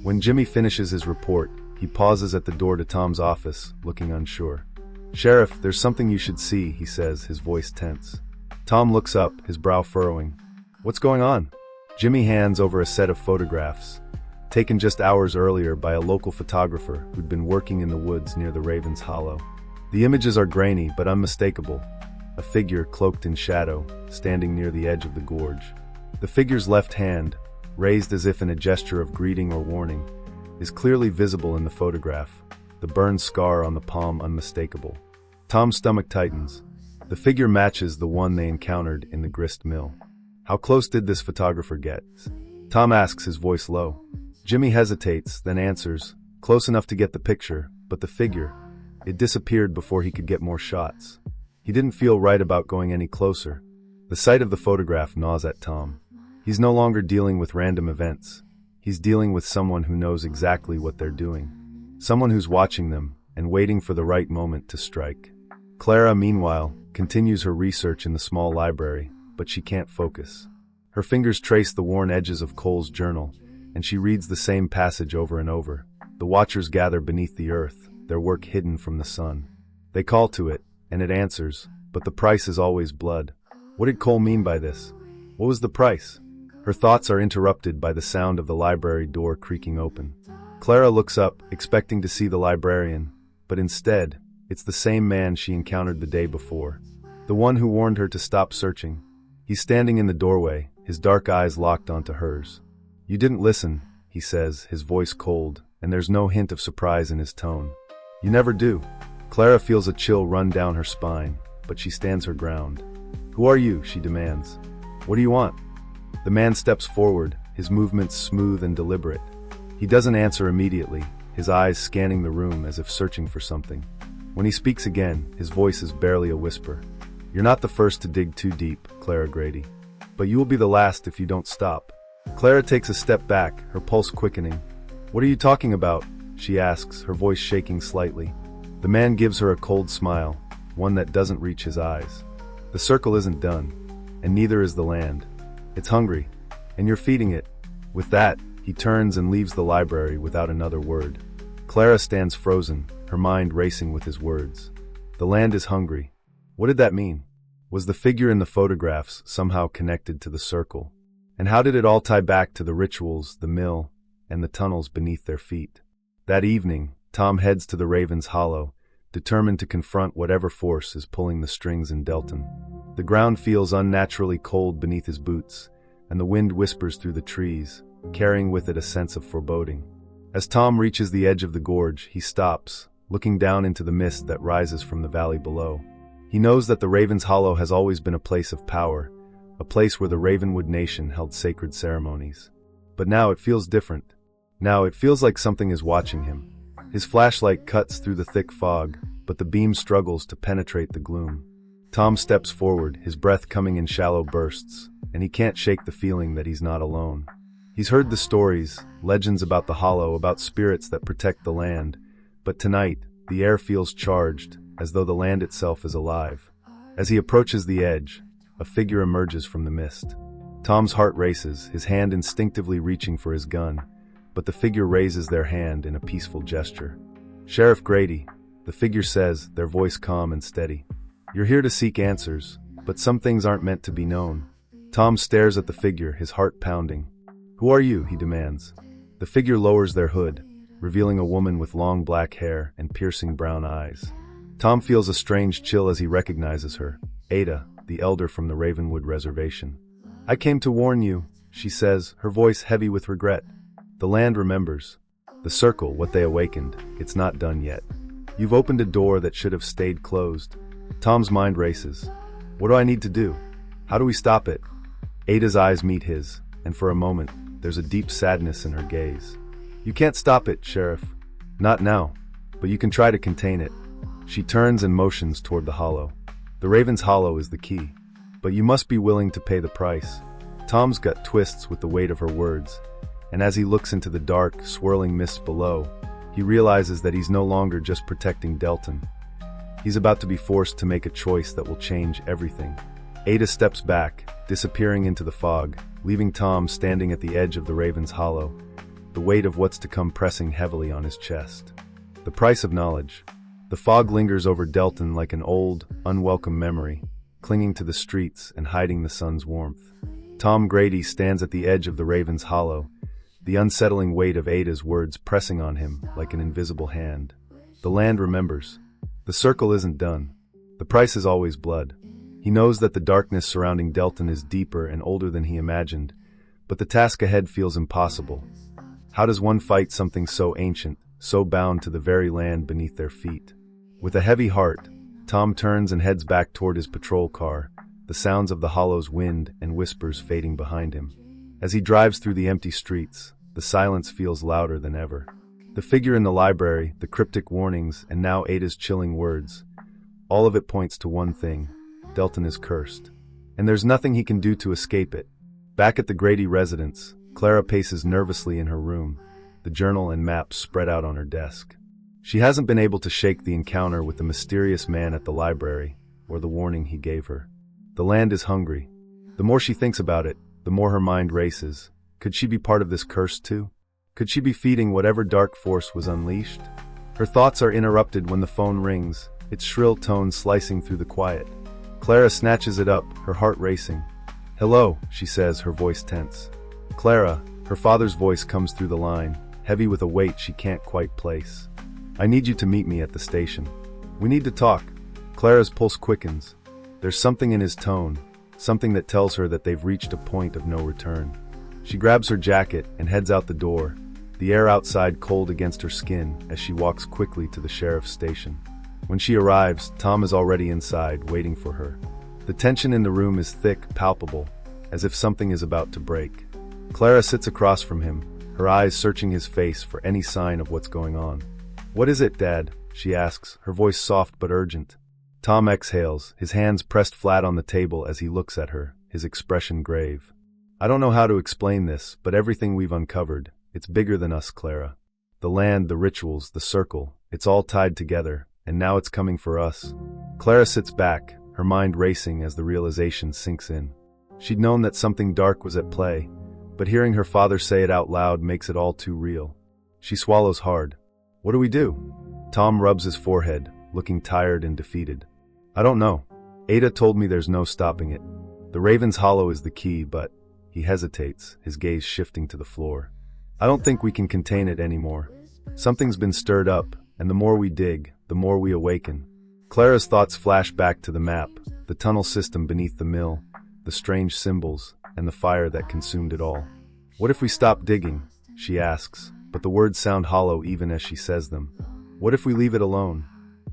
When Jimmy finishes his report, he pauses at the door to Tom's office, looking unsure. "Sheriff, there's something you should see," he says, his voice tense. Tom looks up, his brow furrowing. "What's going on?" Jimmy hands over a set of photographs, taken just hours earlier by a local photographer who'd been working in the woods near the Raven's Hollow. The images are grainy but unmistakable. A figure cloaked in shadow, standing near the edge of the gorge. The figure's left hand, raised as if in a gesture of greeting or warning, is clearly visible in the photograph, the burned scar on the palm unmistakable. Tom's stomach tightens. The figure matches the one they encountered in the grist mill. How close did this photographer get? Tom asks, his voice low. Jimmy hesitates, then answers, close enough to get the picture, but the figure, it disappeared before he could get more shots. He didn't feel right about going any closer. The sight of the photograph gnaws at Tom. He's no longer dealing with random events. He's dealing with someone who knows exactly what they're doing. Someone who's watching them and waiting for the right moment to strike. Clara, meanwhile, continues her research in the small library, but she can't focus. Her fingers trace the worn edges of Cole's journal, and she reads the same passage over and over. The Watchers gather beneath the earth, their work hidden from the sun. They call to it, and it answers, but the price is always blood. What did Cole mean by this? What was the price? Her thoughts are interrupted by the sound of the library door creaking open. Clara looks up, expecting to see the librarian, but instead, it's the same man she encountered the day before. The one who warned her to stop searching. He's standing in the doorway, his dark eyes locked onto hers. "You didn't listen," he says, his voice cold, and there's no hint of surprise in his tone. "You never do." Clara feels a chill run down her spine, but she stands her ground. "Who are you?" she demands. "What do you want?" The man steps forward, his movements smooth and deliberate. He doesn't answer immediately, his eyes scanning the room as if searching for something. When he speaks again, his voice is barely a whisper. "You're not the first to dig too deep, Clara Grady. But you will be the last if you don't stop." Clara takes a step back, her pulse quickening. "What are you talking about?" she asks, her voice shaking slightly. The man gives her a cold smile, one that doesn't reach his eyes. "The circle isn't done, and neither is the land. It's hungry, And you're feeding it. With that, he turns and leaves the library without another word. Clara stands frozen, her mind racing with his words. The land is hungry. What did that mean? Was the figure in the photographs somehow connected to the circle? And how did it all tie back to the rituals, the mill, and the tunnels beneath their feet? That evening, Tom heads to the Raven's Hollow, determined to confront whatever force is pulling the strings in Delton. The ground feels unnaturally cold beneath his boots, and the wind whispers through the trees, carrying with it a sense of foreboding. As Tom reaches the edge of the gorge, he stops, looking down into the mist that rises from the valley below. He knows that the Raven's Hollow has always been a place of power, a place where the Ravenwood Nation held sacred ceremonies. But now it feels different. Now it feels like something is watching him. His flashlight cuts through the thick fog, but the beam struggles to penetrate the gloom. Tom steps forward, his breath coming in shallow bursts, and he can't shake the feeling that he's not alone. He's heard the stories, legends about the Hollow, about spirits that protect the land, but tonight, the air feels charged, as though the land itself is alive. As he approaches the edge, a figure emerges from the mist. Tom's heart races, his hand instinctively reaching for his gun, but the figure raises their hand in a peaceful gesture. "Sheriff Grady," the figure says, their voice calm and steady. "You're here to seek answers, but some things aren't meant to be known." Tom stares at the figure, his heart pounding. "Who are you?" he demands. The figure lowers their hood, revealing a woman with long black hair and piercing brown eyes. Tom feels a strange chill as he recognizes her, Ada, the elder from the Ravenwood Reservation. "I came to warn you," she says, her voice heavy with regret. "The land remembers. The circle, what they awakened, it's not done yet. You've opened a door that should have stayed closed." Tom's mind races. What do I need to do? How do we stop it? Ada's eyes meet his, and for a moment, there's a deep sadness in her gaze. "You can't stop it, Sheriff. Not now, but you can try to contain it." She turns and motions toward the hollow. The Raven's Hollow is the key, but you must be willing to pay the price. Tom's gut twists with the weight of her words, and as he looks into the dark, swirling mist below, he realizes that he's no longer just protecting Delton. He's about to be forced to make a choice that will change everything. Ada steps back, disappearing into the fog, leaving Tom standing at the edge of the Raven's Hollow, the weight of what's to come pressing heavily on his chest. The price of knowledge. The fog lingers over Delton like an old, unwelcome memory, clinging to the streets and hiding the sun's warmth. Tom Grady stands at the edge of the Raven's Hollow, the unsettling weight of Ada's words pressing on him like an invisible hand. The land remembers. The circle isn't done. The price is always blood. He knows that the darkness surrounding Delton is deeper and older than he imagined, but the task ahead feels impossible. How does one fight something so ancient, so bound to the very land beneath their feet? With a heavy heart, Tom turns and heads back toward his patrol car, the sounds of the hollow's wind and whispers fading behind him. As he drives through the empty streets, the silence feels louder than ever. The figure in the library, the cryptic warnings, and now Ada's chilling words, all of it points to one thing: Delton is cursed. And there's nothing he can do to escape it. Back at the Grady residence, Clara paces nervously in her room, the journal and maps spread out on her desk. She hasn't been able to shake the encounter with the mysterious man at the library, or the warning he gave her. The land is hungry. The more she thinks about it, the more her mind races. Could she be part of this curse too? Could she be feeding whatever dark force was unleashed? Her thoughts are interrupted when the phone rings, its shrill tones slicing through the quiet. Clara snatches it up, her heart racing. "Hello," she says, her voice tense. "Clara," her father's voice comes through the line, heavy with a weight she can't quite place. "I need you to meet me at the station. We need to talk." Clara's pulse quickens. There's something in his tone, something that tells her that they've reached a point of no return. She grabs her jacket and heads out the door, the air outside cold against her skin as she walks quickly to the sheriff's station. When she arrives, Tom is already inside, waiting for her. The tension in the room is thick, palpable, as if something is about to break. Clara sits across from him, her eyes searching his face for any sign of what's going on. "What is it, Dad?" she asks, her voice soft but urgent. Tom exhales, his hands pressed flat on the table as he looks at her, his expression grave. "I don't know how to explain this, but everything we've uncovered, it's bigger than us, Clara. The land, the rituals, the circle, it's all tied together, and now it's coming for us." Clara sits back, her mind racing as the realization sinks in. She'd known that something dark was at play, but hearing her father say it out loud makes it all too real. She swallows hard. What do we do? Tom rubs his forehead, looking tired and defeated. I don't know. Ada told me there's no stopping it. The Raven's Hollow is the key, but he hesitates, his gaze shifting to the floor. I don't think we can contain it anymore. Something's been stirred up, and the more we dig, the more we awaken. Clara's thoughts flash back to the map, the tunnel system beneath the mill, the strange symbols, and the fire that consumed it all. What if we stop digging? She asks, but the words sound hollow even as she says them. What if we leave it alone?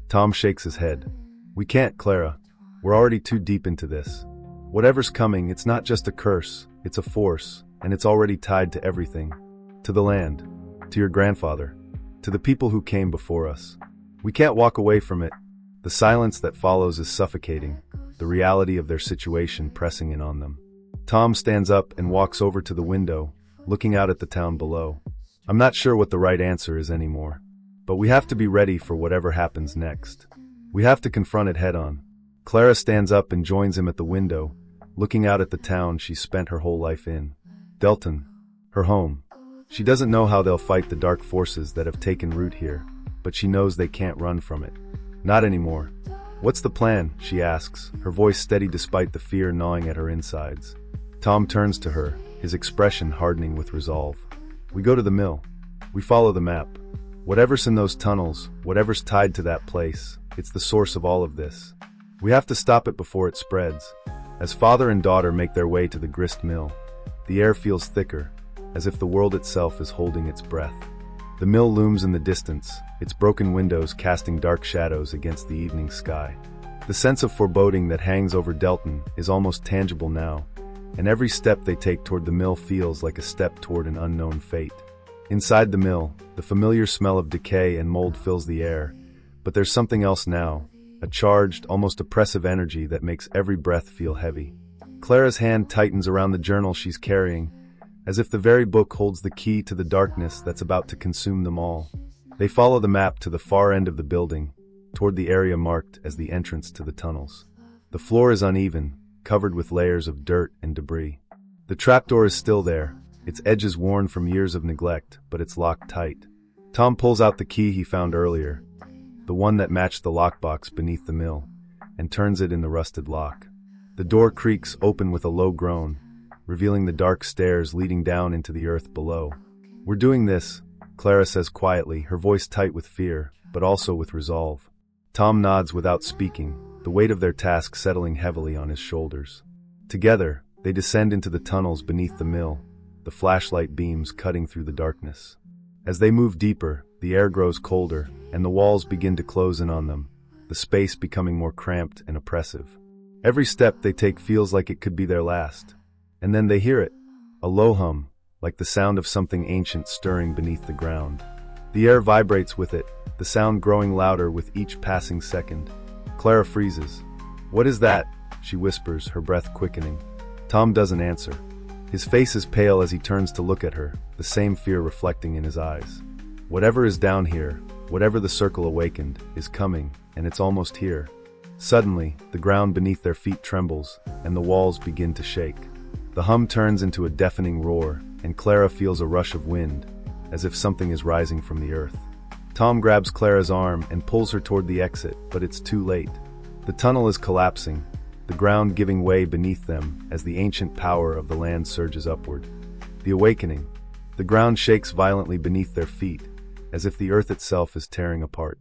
Tom shakes his head. We can't, Clara. We're already too deep into this. Whatever's coming, it's not just a curse, it's a force, and it's already tied to everything. To the land, to your grandfather, to the people who came before us. We can't walk away from it. The silence that follows is suffocating, the reality of their situation pressing in on them. Tom stands up and walks over to the window, looking out at the town below. I'm not sure what the right answer is anymore, but we have to be ready for whatever happens next. We have to confront it head-on. Clara stands up and joins him at the window, looking out at the town she's spent her whole life in. Delton, her home. She doesn't know how they'll fight the dark forces that have taken root here, but she knows they can't run from it. Not anymore. What's the plan? She asks, her voice steady despite the fear gnawing at her insides. Tom turns to her, his expression hardening with resolve. We go to the mill. We follow the map. Whatever's in those tunnels, whatever's tied to that place, it's the source of all of this. We have to stop it before it spreads. As father and daughter make their way to the grist mill, the air feels thicker, as if the world itself is holding its breath. The mill looms in the distance, its broken windows casting dark shadows against the evening sky. The sense of foreboding that hangs over Delton is almost tangible now, and every step they take toward the mill feels like a step toward an unknown fate. Inside the mill, the familiar smell of decay and mold fills the air, but there's something else now, a charged, almost oppressive energy that makes every breath feel heavy. Clara's hand tightens around the journal she's carrying, as if the very book holds the key to the darkness that's about to consume them all. They follow the map to the far end of the building, toward the area marked as the entrance to the tunnels. The floor is uneven, covered with layers of dirt and debris. The trapdoor is still there, its edges worn from years of neglect, but it's locked tight. Tom pulls out the key he found earlier, the one that matched the lockbox beneath the mill, and turns it in the rusted lock. The door creaks open with a low groan, revealing the dark stairs leading down into the earth below. We're doing this, Clara says quietly, her voice tight with fear, but also with resolve. Tom nods without speaking, the weight of their task settling heavily on his shoulders. Together, they descend into the tunnels beneath the mill, the flashlight beams cutting through the darkness. As they move deeper, the air grows colder, and the walls begin to close in on them, the space becoming more cramped and oppressive. Every step they take feels like it could be their last. And then they hear it, a low hum, like the sound of something ancient stirring beneath the ground. The air vibrates with it, the sound growing louder with each passing second. Clara freezes. What is that? She whispers, her breath quickening. Tom doesn't answer. His face is pale as he turns to look at her, the same fear reflecting in his eyes. Whatever is down here, whatever the circle awakened, is coming, and it's almost here. Suddenly, the ground beneath their feet trembles, and the walls begin to shake. The hum turns into a deafening roar, and Clara feels a rush of wind, as if something is rising from the earth. Tom grabs Clara's arm and pulls her toward the exit, but it's too late. The tunnel is collapsing, the ground giving way beneath them as the ancient power of the land surges upward. The awakening. The ground shakes violently beneath their feet, as if the earth itself is tearing apart.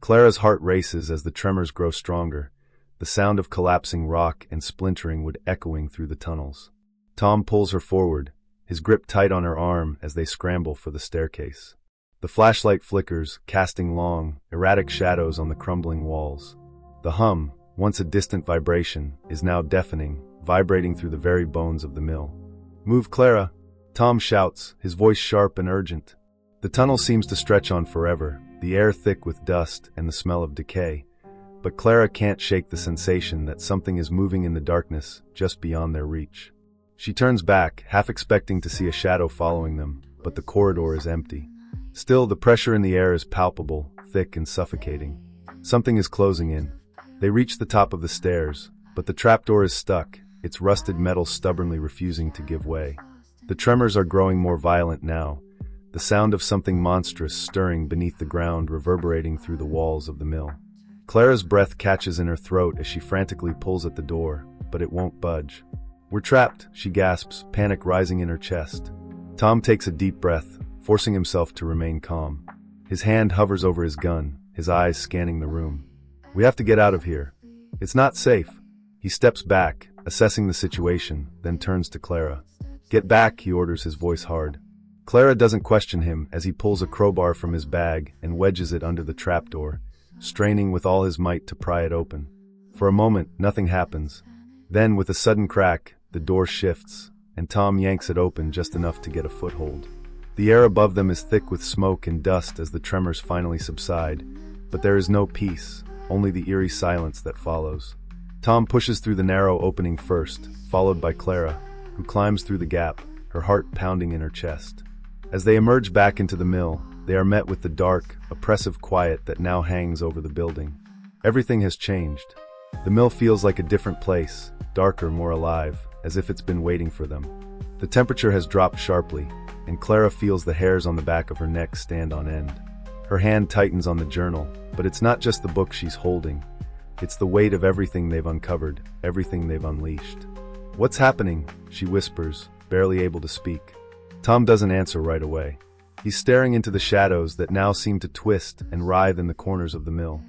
Clara's heart races as the tremors grow stronger, the sound of collapsing rock and splintering wood echoing through the tunnels. Tom pulls her forward, his grip tight on her arm as they scramble for the staircase. The flashlight flickers, casting long, erratic shadows on the crumbling walls. The hum, once a distant vibration, is now deafening, vibrating through the very bones of the mill. Move, Clara! Tom shouts, his voice sharp and urgent. The tunnel seems to stretch on forever, the air thick with dust and the smell of decay. But Clara can't shake the sensation that something is moving in the darkness just beyond their reach. She turns back, half expecting to see a shadow following them, but the corridor is empty. Still, the pressure in the air is palpable, thick and suffocating. Something is closing in. They reach the top of the stairs, but the trapdoor is stuck, its rusted metal stubbornly refusing to give way. The tremors are growing more violent now, the sound of something monstrous stirring beneath the ground reverberating through the walls of the mill. Clara's breath catches in her throat as she frantically pulls at the door, but it won't budge. "We're trapped," she gasps, panic rising in her chest. Tom takes a deep breath, forcing himself to remain calm. His hand hovers over his gun, his eyes scanning the room. "We have to get out of here. It's not safe." He steps back, assessing the situation, then turns to Clara. "Get back," he orders, his voice hard. Clara doesn't question him as he pulls a crowbar from his bag and wedges it under the trapdoor, straining with all his might to pry it open. For a moment, nothing happens. Then, with a sudden crack, the door shifts, and Tom yanks it open just enough to get a foothold. The air above them is thick with smoke and dust as the tremors finally subside, but there is no peace, only the eerie silence that follows. Tom pushes through the narrow opening first, followed by Clara, who climbs through the gap, her heart pounding in her chest. As they emerge back into the mill, they are met with the dark, oppressive quiet that now hangs over the building. Everything has changed. The mill feels like a different place, darker, more alive, as if it's been waiting for them. The temperature has dropped sharply, and Clara feels the hairs on the back of her neck stand on end. Her hand tightens on the journal, but it's not just the book she's holding. It's the weight of everything they've uncovered, everything they've unleashed. "What's happening?" she whispers, barely able to speak. Tom doesn't answer right away. He's staring into the shadows that now seem to twist and writhe in the corners of the mill.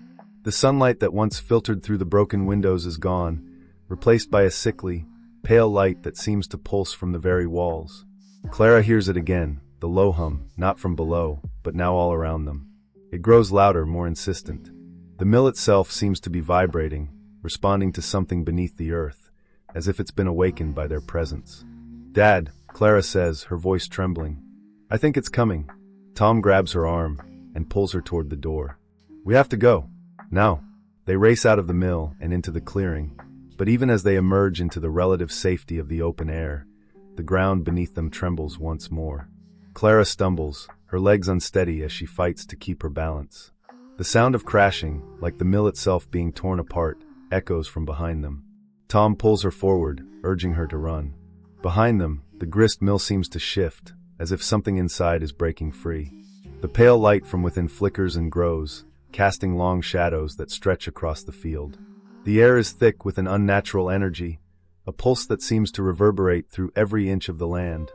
The sunlight that once filtered through the broken windows is gone, replaced by a sickly, pale light that seems to pulse from the very walls. Clara hears it again, the low hum, not from below, but now all around them. It grows louder, more insistent. The mill itself seems to be vibrating, responding to something beneath the earth, as if it's been awakened by their presence. "Dad," Clara says, her voice trembling. "I think it's coming." Tom grabs her arm and pulls her toward the door. "We have to go. Now." They race out of the mill and into the clearing, but even as they emerge into the relative safety of the open air, the ground beneath them trembles once more. Clara stumbles, her legs unsteady as she fights to keep her balance. The sound of crashing, like the mill itself being torn apart, echoes from behind them. Tom pulls her forward, urging her to run. Behind them, the grist mill seems to shift, as if something inside is breaking free. The pale light from within flickers and grows, casting long shadows that stretch across the field. The air is thick with an unnatural energy, a pulse that seems to reverberate through every inch of the land.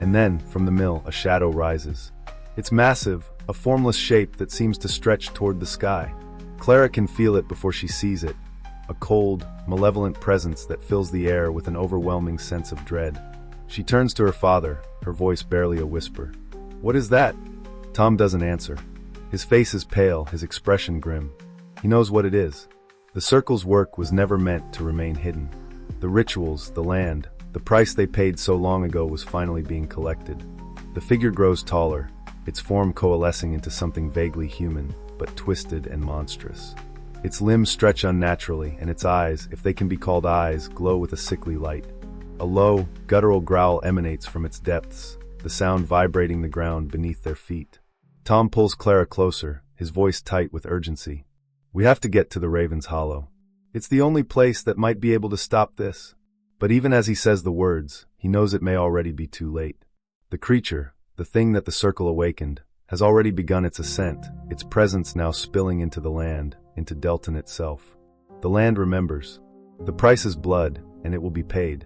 And then, from the mill, a shadow rises. It's massive, a formless shape that seems to stretch toward the sky. Clara can feel it before she sees it, a cold, malevolent presence that fills the air with an overwhelming sense of dread. She turns to her father, her voice barely a whisper. "What is that?" Tom doesn't answer. His face is pale, his expression grim. He knows what it is. The circle's work was never meant to remain hidden. The rituals, the land, the price they paid so long ago was finally being collected. The figure grows taller, its form coalescing into something vaguely human, but twisted and monstrous. Its limbs stretch unnaturally, and its eyes, if they can be called eyes, glow with a sickly light. A low, guttural growl emanates from its depths, the sound vibrating the ground beneath their feet. Tom pulls Clara closer, his voice tight with urgency. "We have to get to the Raven's Hollow. It's the only place that might be able to stop this." But even as he says the words, he knows it may already be too late. The creature, the thing that the circle awakened, has already begun its ascent, its presence now spilling into the land, into Delton itself. The land remembers. The price is blood, and it will be paid.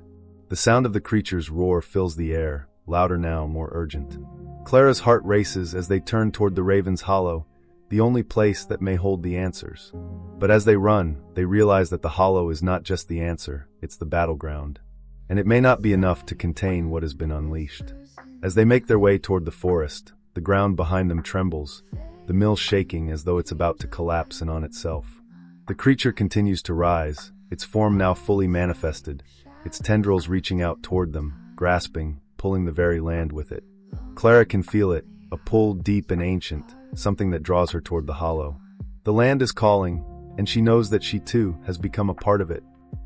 The sound of the creature's roar fills the air, louder now, more urgent. Clara's heart races as they turn toward the Raven's Hollow, the only place that may hold the answers. But as they run, they realize that the hollow is not just the answer, it's the battleground. And it may not be enough to contain what has been unleashed. As they make their way toward the forest, the ground behind them trembles, the mill shaking as though it's about to collapse in on itself. The creature continues to rise, its form now fully manifested, its tendrils reaching out toward them, grasping, pulling the very land with it. Clara can feel it, a pull deep and ancient, something that draws her toward the hollow. The land is calling, and she knows that she too has become a part of it.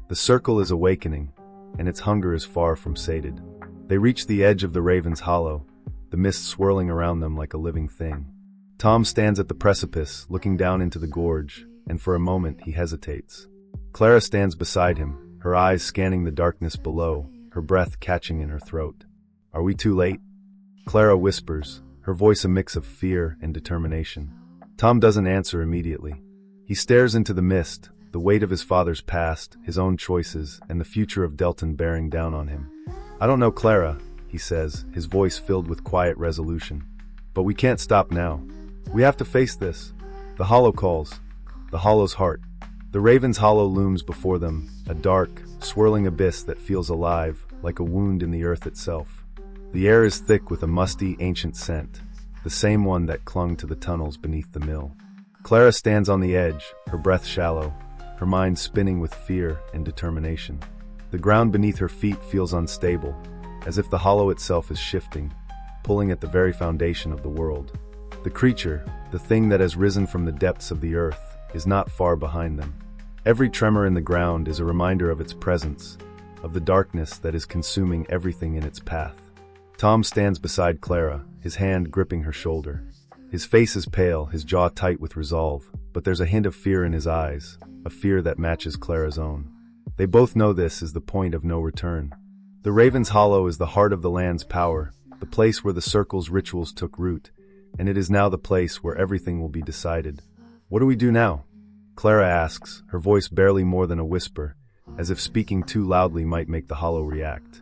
The circle is awakening, and its hunger is far from sated. They reach the edge of the Raven's Hollow, the mist swirling around them like a living thing. Tom stands at the precipice, looking down into the gorge, and for a moment he hesitates. Clara stands beside him, her eyes scanning the darkness below, her breath catching in her throat. Are we too late? Clara whispers, her voice a mix of fear and determination. Tom doesn't answer immediately. He stares into the mist, the weight of his father's past, his own choices, and the future of Delton bearing down on him. I don't know, Clara, he says, his voice filled with quiet resolution. But we can't stop now. We have to face this. The hollow calls. The hollow's heart. The Raven's hollow looms before them, a dark, swirling abyss that feels alive, like a wound in the earth itself. The air is thick with a musty, ancient scent, the same one that clung to the tunnels beneath the mill. Clara stands on the edge, her breath shallow, her mind spinning with fear and determination. The ground beneath her feet feels unstable, as if the hollow itself is shifting, pulling at the very foundation of the world. The creature, the thing that has risen from the depths of the earth, is not far behind them. Every tremor in the ground is a reminder of its presence, of the darkness that is consuming everything in its path. Tom stands beside Clara, his hand gripping her shoulder. His face is pale, his jaw tight with resolve, but there's a hint of fear in his eyes, a fear that matches Clara's own. They both know this is the point of no return. The Raven's Hollow is the heart of the land's power, the place where the Circle's rituals took root, and it is now the place where everything will be decided. What do we do now? Clara asks, her voice barely more than a whisper, as if speaking too loudly might make the hollow react.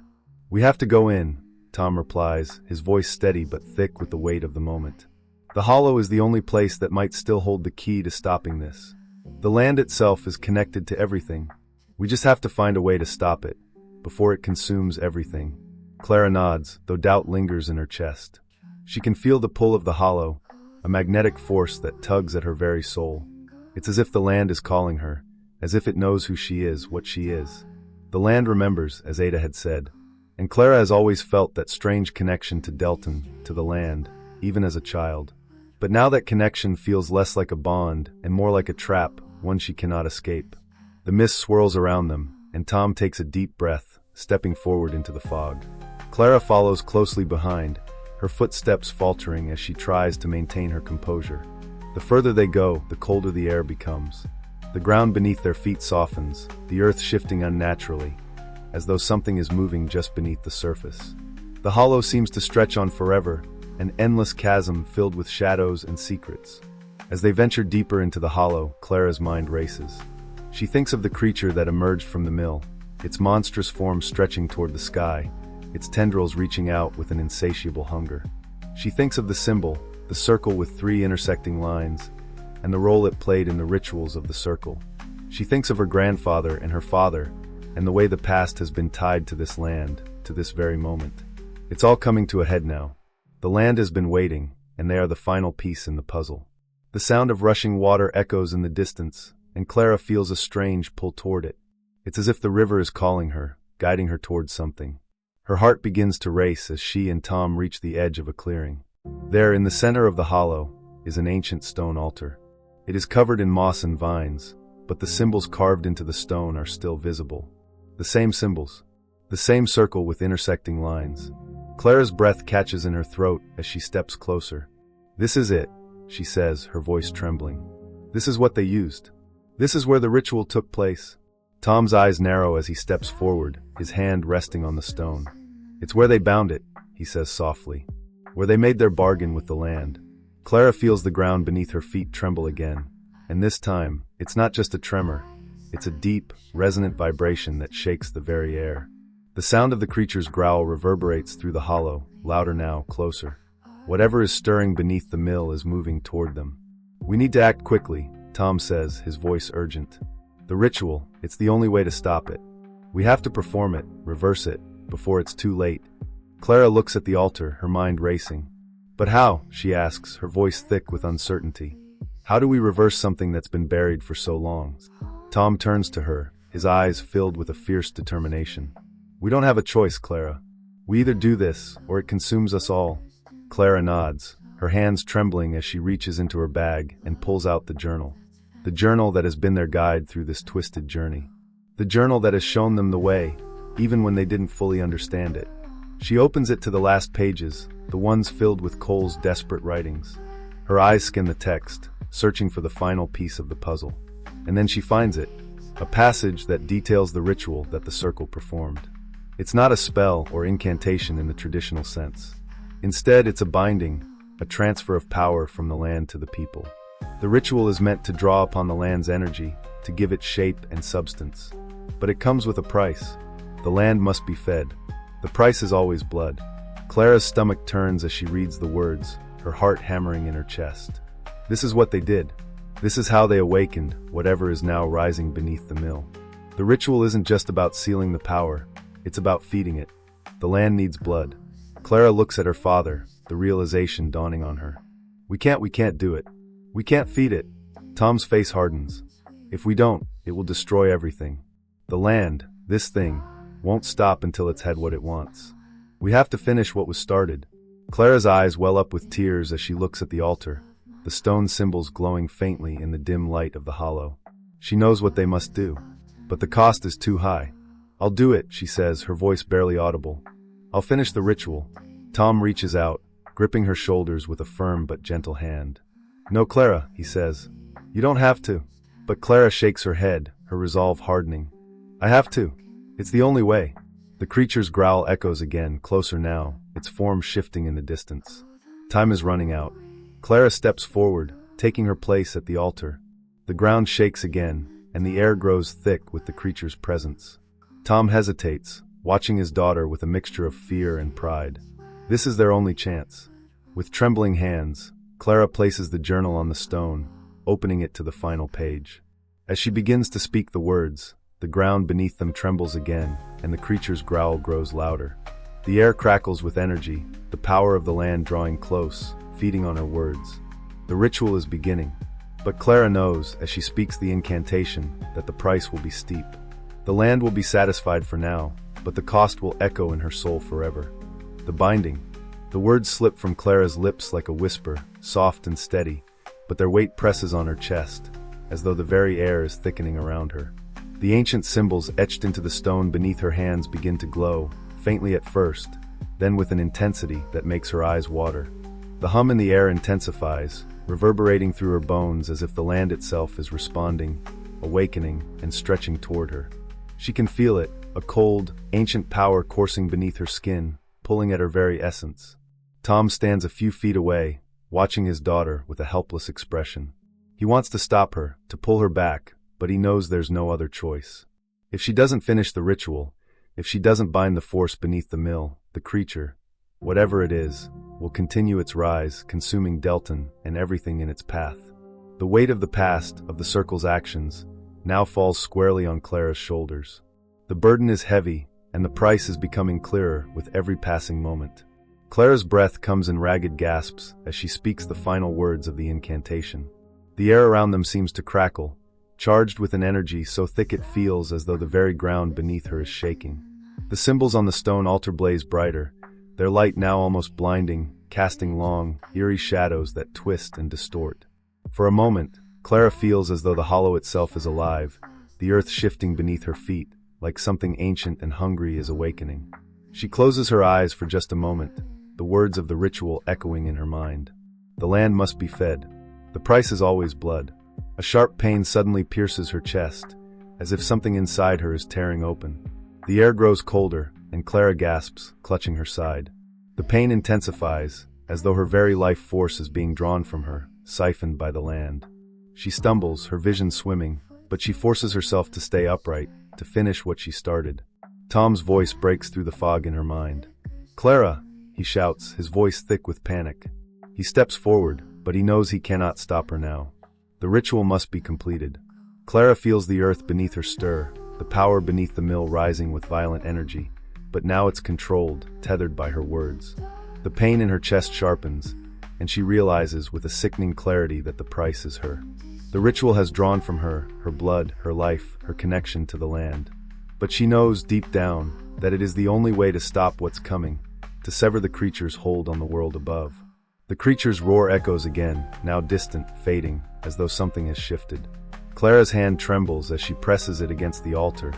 We have to go in, Tom replies, his voice steady but thick with the weight of the moment. The hollow is the only place that might still hold the key to stopping this. The land itself is connected to everything. We just have to find a way to stop it, before it consumes everything. Clara nods, though doubt lingers in her chest. She can feel the pull of the hollow, a magnetic force that tugs at her very soul. It's as if the land is calling her, as if it knows who she is, what she is. The land remembers, as Ada had said, and Clara has always felt that strange connection to Delton, to the land, even as a child. But now that connection feels less like a bond and more like a trap, one she cannot escape. The mist swirls around them, and Tom takes a deep breath, stepping forward into the fog. Clara follows closely behind, her footsteps faltering as she tries to maintain her composure. The further they go, the colder the air becomes. The ground beneath their feet softens, the earth shifting unnaturally, as though something is moving just beneath the surface. The hollow seems to stretch on forever, an endless chasm filled with shadows and secrets. As they venture deeper into the hollow, Clara's mind races. She thinks of the creature that emerged from the mill, its monstrous form stretching toward the sky, its tendrils reaching out with an insatiable hunger. She thinks of the symbol, the circle with 3 intersecting lines, and the role it played in the rituals of the circle. She thinks of her grandfather and her father, and the way the past has been tied to this land, to this very moment. It's all coming to a head now. The land has been waiting, and they are the final piece in the puzzle. The sound of rushing water echoes in the distance, and Clara feels a strange pull toward it. It's as if the river is calling her, guiding her towards something. Her heart begins to race as she and Tom reach the edge of a clearing. There, in the center of the hollow, is an ancient stone altar. It is covered in moss and vines, but the symbols carved into the stone are still visible. The same symbols. The same circle with intersecting lines. Clara's breath catches in her throat as she steps closer. This is it, she says, her voice trembling. This is what they used. This is where the ritual took place. Tom's eyes narrow as he steps forward, his hand resting on the stone. It's where they bound it, he says softly. Where they made their bargain with the land. Clara feels the ground beneath her feet tremble again. And this time, it's not just a tremor. It's a deep, resonant vibration that shakes the very air. The sound of the creature's growl reverberates through the hollow, louder now, closer. Whatever is stirring beneath the mill is moving toward them. We need to act quickly, Tom says, his voice urgent. The ritual, it's the only way to stop it. We have to perform it, reverse it, before it's too late. Clara looks at the altar, her mind racing. But how, she asks, her voice thick with uncertainty. How do we reverse something that's been buried for so long? Tom turns to her, his eyes filled with a fierce determination. We don't have a choice, Clara. We either do this, or it consumes us all. Clara nods, her hands trembling as she reaches into her bag and pulls out the journal. The journal that has been their guide through this twisted journey. The journal that has shown them the way, even when they didn't fully understand it. She opens it to the last pages, the ones filled with Cole's desperate writings. Her eyes scan the text, searching for the final piece of the puzzle. And then she finds it, a passage that details the ritual that the circle performed. It's not a spell or incantation in the traditional sense. Instead, it's a binding, a transfer of power from the land to the people. The ritual is meant to draw upon the land's energy, to give it shape and substance. But it comes with a price. The land must be fed. The price is always blood. Clara's stomach turns as she reads the words, her heart hammering in her chest. This is what they did. This is how they awakened whatever is now rising beneath the mill. The ritual isn't just about sealing the power, it's about feeding it. The land needs blood. Clara looks at her father, the realization dawning on her. We can't do it. We can't feed it. Tom's face hardens. If we don't, it will destroy everything. The land, this thing, won't stop until it's had what it wants. We have to finish what was started. Clara's eyes well up with tears as she looks at the altar, the stone symbols glowing faintly in the dim light of the hollow. She knows what they must do, but the cost is too high. I'll do it, she says, her voice barely audible. I'll finish the ritual. Tom reaches out, gripping her shoulders with a firm but gentle hand. No, Clara, he says. You don't have to. But Clara shakes her head, her resolve hardening. I have to. It's the only way. The creature's growl echoes again, closer now, its form shifting in the distance. Time is running out. Clara steps forward, taking her place at the altar. The ground shakes again, and the air grows thick with the creature's presence. Tom hesitates, watching his daughter with a mixture of fear and pride. This is their only chance. With trembling hands, Clara places the journal on the stone, opening it to the final page. As she begins to speak the words, the ground beneath them trembles again, and the creature's growl grows louder. The air crackles with energy, the power of the land drawing close, feeding on her words. The ritual is beginning, but Clara knows, as she speaks the incantation, that the price will be steep. The land will be satisfied for now, but the cost will echo in her soul forever. The binding. The words slip from Clara's lips like a whisper, soft and steady, but their weight presses on her chest, as though the very air is thickening around her. The ancient symbols etched into the stone beneath her hands begin to glow, faintly at first, then with an intensity that makes her eyes water. The hum in the air intensifies, reverberating through her bones as if the land itself is responding, awakening, and stretching toward her. She can feel it, a cold, ancient power coursing beneath her skin, pulling at her very essence. Tom stands a few feet away, watching his daughter with a helpless expression. He wants to stop her, to pull her back, but he knows there's no other choice. If she doesn't finish the ritual, if she doesn't bind the force beneath the mill, the creature, whatever it is, will continue its rise, consuming Delton and everything in its path. The weight of the past, of the circle's actions, now falls squarely on Clara's shoulders. The burden is heavy, and the price is becoming clearer with every passing moment. Clara's breath comes in ragged gasps as she speaks the final words of the incantation. The air around them seems to crackle, charged with an energy so thick it feels as though the very ground beneath her is shaking. The symbols on the stone altar blaze brighter, their light now almost blinding, casting long, eerie shadows that twist and distort. For a moment, Clara feels as though the hollow itself is alive, the earth shifting beneath her feet, like something ancient and hungry is awakening. She closes her eyes for just a moment, the words of the ritual echoing in her mind. The land must be fed. The price is always blood. A sharp pain suddenly pierces her chest, as if something inside her is tearing open. The air grows colder, and Clara gasps, clutching her side. The pain intensifies, as though her very life force is being drawn from her, siphoned by the land. She stumbles, her vision swimming, but she forces herself to stay upright, to finish what she started. Tom's voice breaks through the fog in her mind. Clara, he shouts, his voice thick with panic. He steps forward, but he knows he cannot stop her now. The ritual must be completed. Clara feels the earth beneath her stir, the power beneath the mill rising with violent energy, but now it's controlled, tethered by her words. The pain in her chest sharpens, and she realizes with a sickening clarity that the price is her. The ritual has drawn from her, her blood, her life, her connection to the land. But she knows deep down that it is the only way to stop what's coming, to sever the creature's hold on the world above. The creature's roar echoes again, now distant, fading, as though something has shifted. Clara's hand trembles as she presses it against the altar,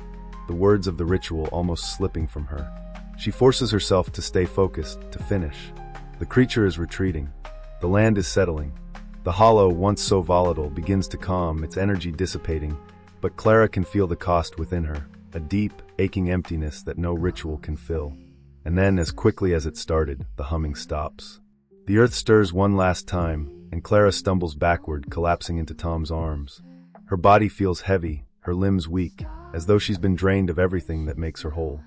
the words of the ritual almost slipping from her. She forces herself to stay focused, to finish. The creature is retreating. The land is settling. The hollow, once so volatile, begins to calm, its energy dissipating, but Clara can feel the cost within her, a deep, aching emptiness that no ritual can fill. And then, as quickly as it started, the humming stops. The earth stirs one last time, and Clara stumbles backward, collapsing into Tom's arms. Her body feels heavy, her limbs weak, as though she's been drained of everything that makes her whole.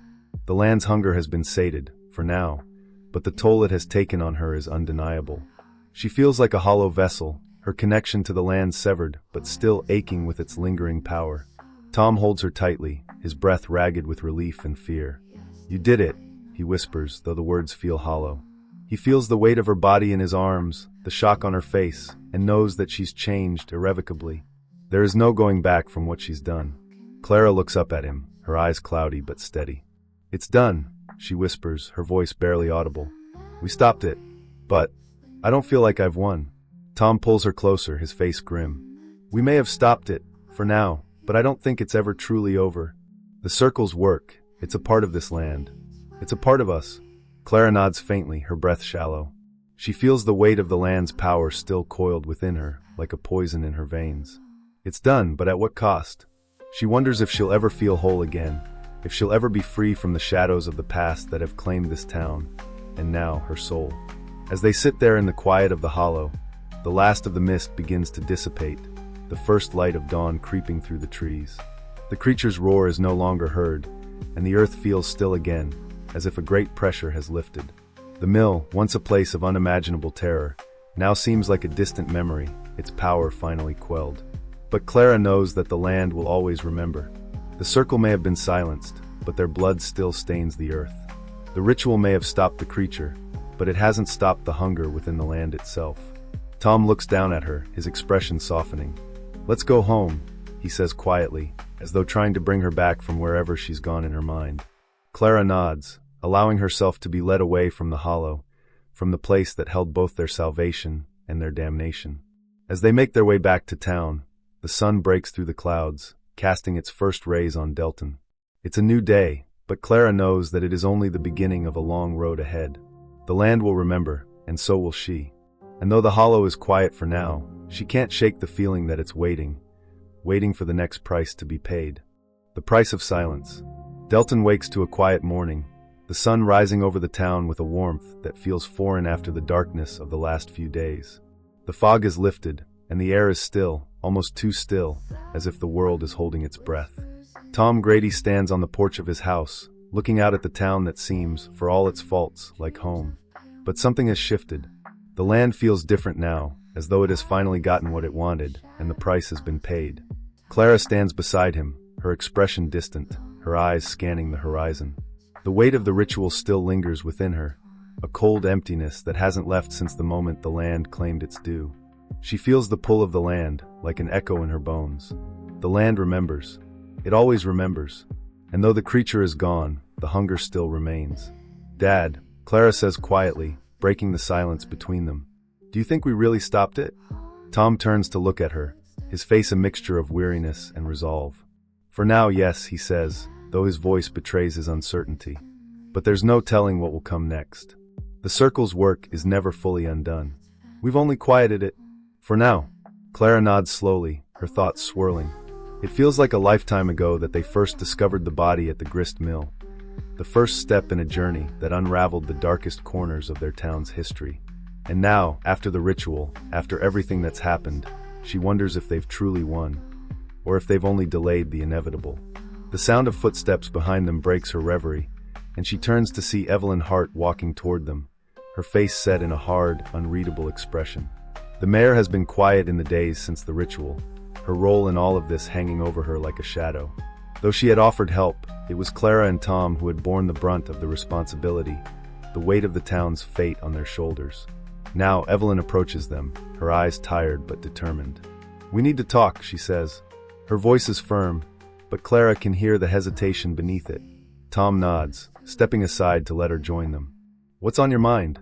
The land's hunger has been sated, for now, but the toll it has taken on her is undeniable. She feels like a hollow vessel, her connection to the land severed, but still aching with its lingering power. Tom holds her tightly, his breath ragged with relief and fear. "You did it," he whispers, though the words feel hollow. He feels the weight of her body in his arms, the shock on her face, and knows that she's changed irrevocably. There is no going back from what she's done. Clara looks up at him, her eyes cloudy but steady. "It's done," she whispers, her voice barely audible. "We stopped it. But I don't feel like I've won." Tom pulls her closer, his face grim. "We may have stopped it, for now, but I don't think it's ever truly over. The circles work. It's a part of this land. It's a part of us." Clara nods faintly, her breath shallow. She feels the weight of the land's power still coiled within her, like a poison in her veins. It's done, but at what cost? She wonders if she'll ever feel whole again, if she'll ever be free from the shadows of the past that have claimed this town, and now her soul. As they sit there in the quiet of the hollow, the last of the mist begins to dissipate, the first light of dawn creeping through the trees. The creature's roar is no longer heard, and the earth feels still again, as if a great pressure has lifted. The mill, once a place of unimaginable terror, now seems like a distant memory, its power finally quelled. But Clara knows that the land will always remember. The circle may have been silenced, but their blood still stains the earth. The ritual may have stopped the creature, but it hasn't stopped the hunger within the land itself. Tom looks down at her, his expression softening. "Let's go home," he says quietly, as though trying to bring her back from wherever she's gone in her mind. Clara nods, allowing herself to be led away from the hollow, from the place that held both their salvation and their damnation. As they make their way back to town, the sun breaks through the clouds, casting its first rays on Delton. It's a new day, but Clara knows that it is only the beginning of a long road ahead. The land will remember, and so will she. And though the hollow is quiet for now, she can't shake the feeling that it's waiting for the next price to be paid. The price of silence. Delton wakes to a quiet morning, the sun rising over the town with a warmth that feels foreign after the darkness of the last few days. The fog is lifted, and the air is still, almost too still, as if the world is holding its breath. Tom Grady stands on the porch of his house, looking out at the town that seems, for all its faults, like home. But something has shifted. The land feels different now, as though it has finally gotten what it wanted, and the price has been paid. Clara stands beside him, her expression distant, her eyes scanning the horizon. The weight of the ritual still lingers within her, a cold emptiness that hasn't left since the moment the land claimed its due. She feels the pull of the land, like an echo in her bones. The land remembers. It always remembers. And though the creature is gone, the hunger still remains. "Dad," Clara says quietly, breaking the silence between them. "Do you think we really stopped it?" Tom turns to look at her, his face a mixture of weariness and resolve. "For now, yes," he says, though his voice betrays his uncertainty. But there's no telling what will come next. The circle's work is never fully undone. We've only quieted it. For now. Clara nods slowly, her thoughts swirling. It feels like a lifetime ago that they first discovered the body at the grist mill. The first step in a journey that unraveled the darkest corners of their town's history. And now, after the ritual, after everything that's happened, she wonders if they've truly won, or if they've only delayed the inevitable. The sound of footsteps behind them breaks her reverie, and she turns to see Evelyn Hart walking toward them, her face set in a hard, unreadable expression. The mare has been quiet in the days since the ritual, her role in all of this hanging over her like a shadow. Though she had offered help, it was Clara and Tom who had borne the brunt of the responsibility, the weight of the town's fate on their shoulders. Now Evelyn approaches them, her eyes tired but determined. "We need to talk," she says. Her voice is firm, but Clara can hear the hesitation beneath it. Tom nods, stepping aside to let her join them. "What's on your mind?"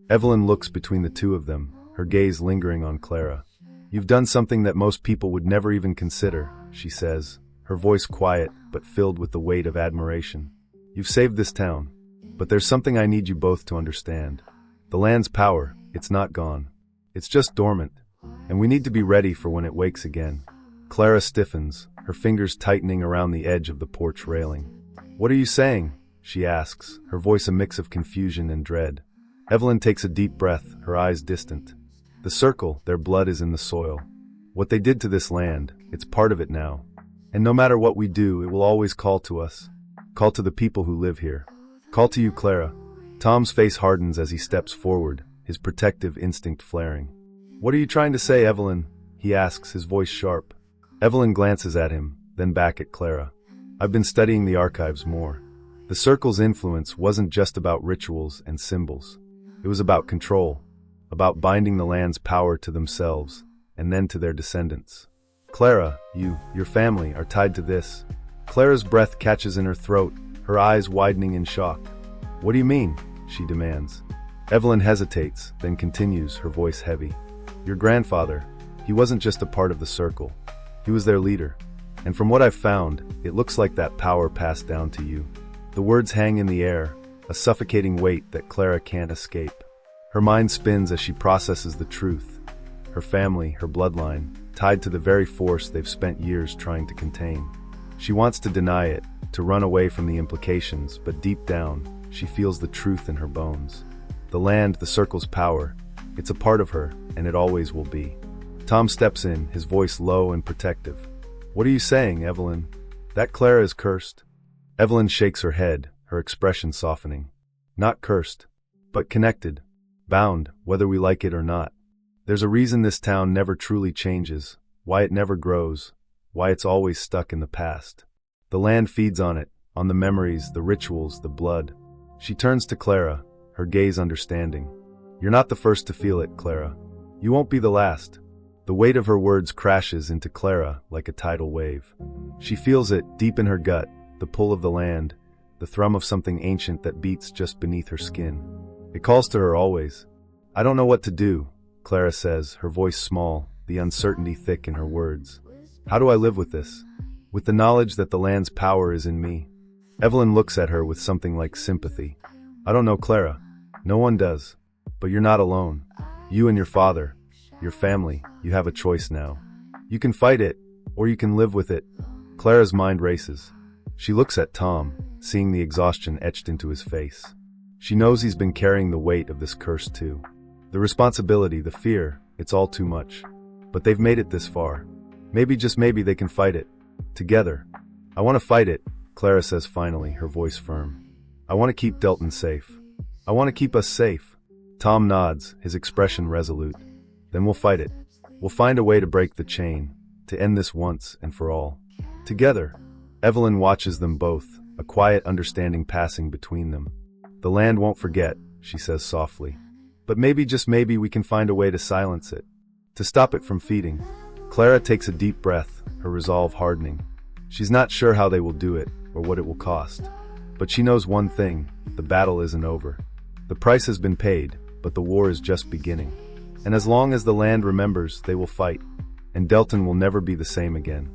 Evelyn looks between the two of them, her gaze lingering on Clara. "You've done something that most people would never even consider," she says, her voice quiet but filled with the weight of admiration. "You've saved this town. But there's something I need you both to understand. The land's power, it's not gone. It's just dormant, and we need to be ready for when it wakes again." Clara stiffens, her fingers tightening around the edge of the porch railing. What are you saying? She asks, her voice a mix of confusion and dread. Evelyn takes a deep breath, her eyes distant. The circle, their blood is in the soil. What they did to this land, it's part of it now. And no matter what we do, it will always call to us. Call to the people who live here. Call to you, Clara. Tom's face hardens as he steps forward, his protective instinct flaring. What are you trying to say, Evelyn? He asks, his voice sharp. Evelyn glances at him, then back at Clara. I've been studying the archives more. The circle's influence wasn't just about rituals and symbols. It was about control, about binding the land's power to themselves, and then to their descendants. Clara, your family are tied to this. Clara's breath catches in her throat, her eyes widening in shock. What do you mean? She demands. Evelyn hesitates, then continues, her voice heavy. Your grandfather, he wasn't just a part of the circle. He was their leader. And from what I've found, it looks like that power passed down to you. The words hang in the air, a suffocating weight that Clara can't escape. Her mind spins as she processes the truth. Her family, her bloodline, tied to the very force they've spent years trying to contain. She wants to deny it, to run away from the implications, but deep down, she feels the truth in her bones. The land, the circle's power, it's a part of her, and it always will be. Tom steps in, his voice low and protective. What are you saying, Evelyn? That Clara is cursed? Evelyn shakes her head, her expression softening. Not cursed, but connected. Bound, whether we like it or not. There's a reason this town never truly changes, why it never grows, why it's always stuck in the past. The land feeds on it, on the memories, the rituals, the blood. She turns to Clara, her gaze understanding. You're not the first to feel it, Clara. You won't be the last. The weight of her words crashes into Clara like a tidal wave. She feels it deep in her gut, the pull of the land, the thrum of something ancient that beats just beneath her skin. It calls to her always. I don't know what to do, Clara says, her voice small, the uncertainty thick in her words. How do I live with this? With the knowledge that the land's power is in me? Evelyn looks at her with something like sympathy. I don't know, Clara. No one does. But you're not alone. You and your father, your family, you have a choice now. You can fight it, or you can live with it. Clara's mind races. She looks at Tom, seeing the exhaustion etched into his face. She knows he's been carrying the weight of this curse too. The responsibility, the fear, it's all too much. But they've made it this far. Maybe, just maybe, they can fight it. Together. I want to fight it, Clara says finally, her voice firm. I want to keep Delton safe. I want to keep us safe. Tom nods, his expression resolute. Then we'll fight it. We'll find a way to break the chain, to end this once and for all. Together. Evelyn watches them both, a quiet understanding passing between them. The land won't forget, she says softly. But maybe, just maybe, we can find a way to silence it. To stop it from feeding. Clara takes a deep breath, her resolve hardening. She's not sure how they will do it, or what it will cost. But she knows one thing, the battle isn't over. The price has been paid, but the war is just beginning. And as long as the land remembers, they will fight. And Delton will never be the same again.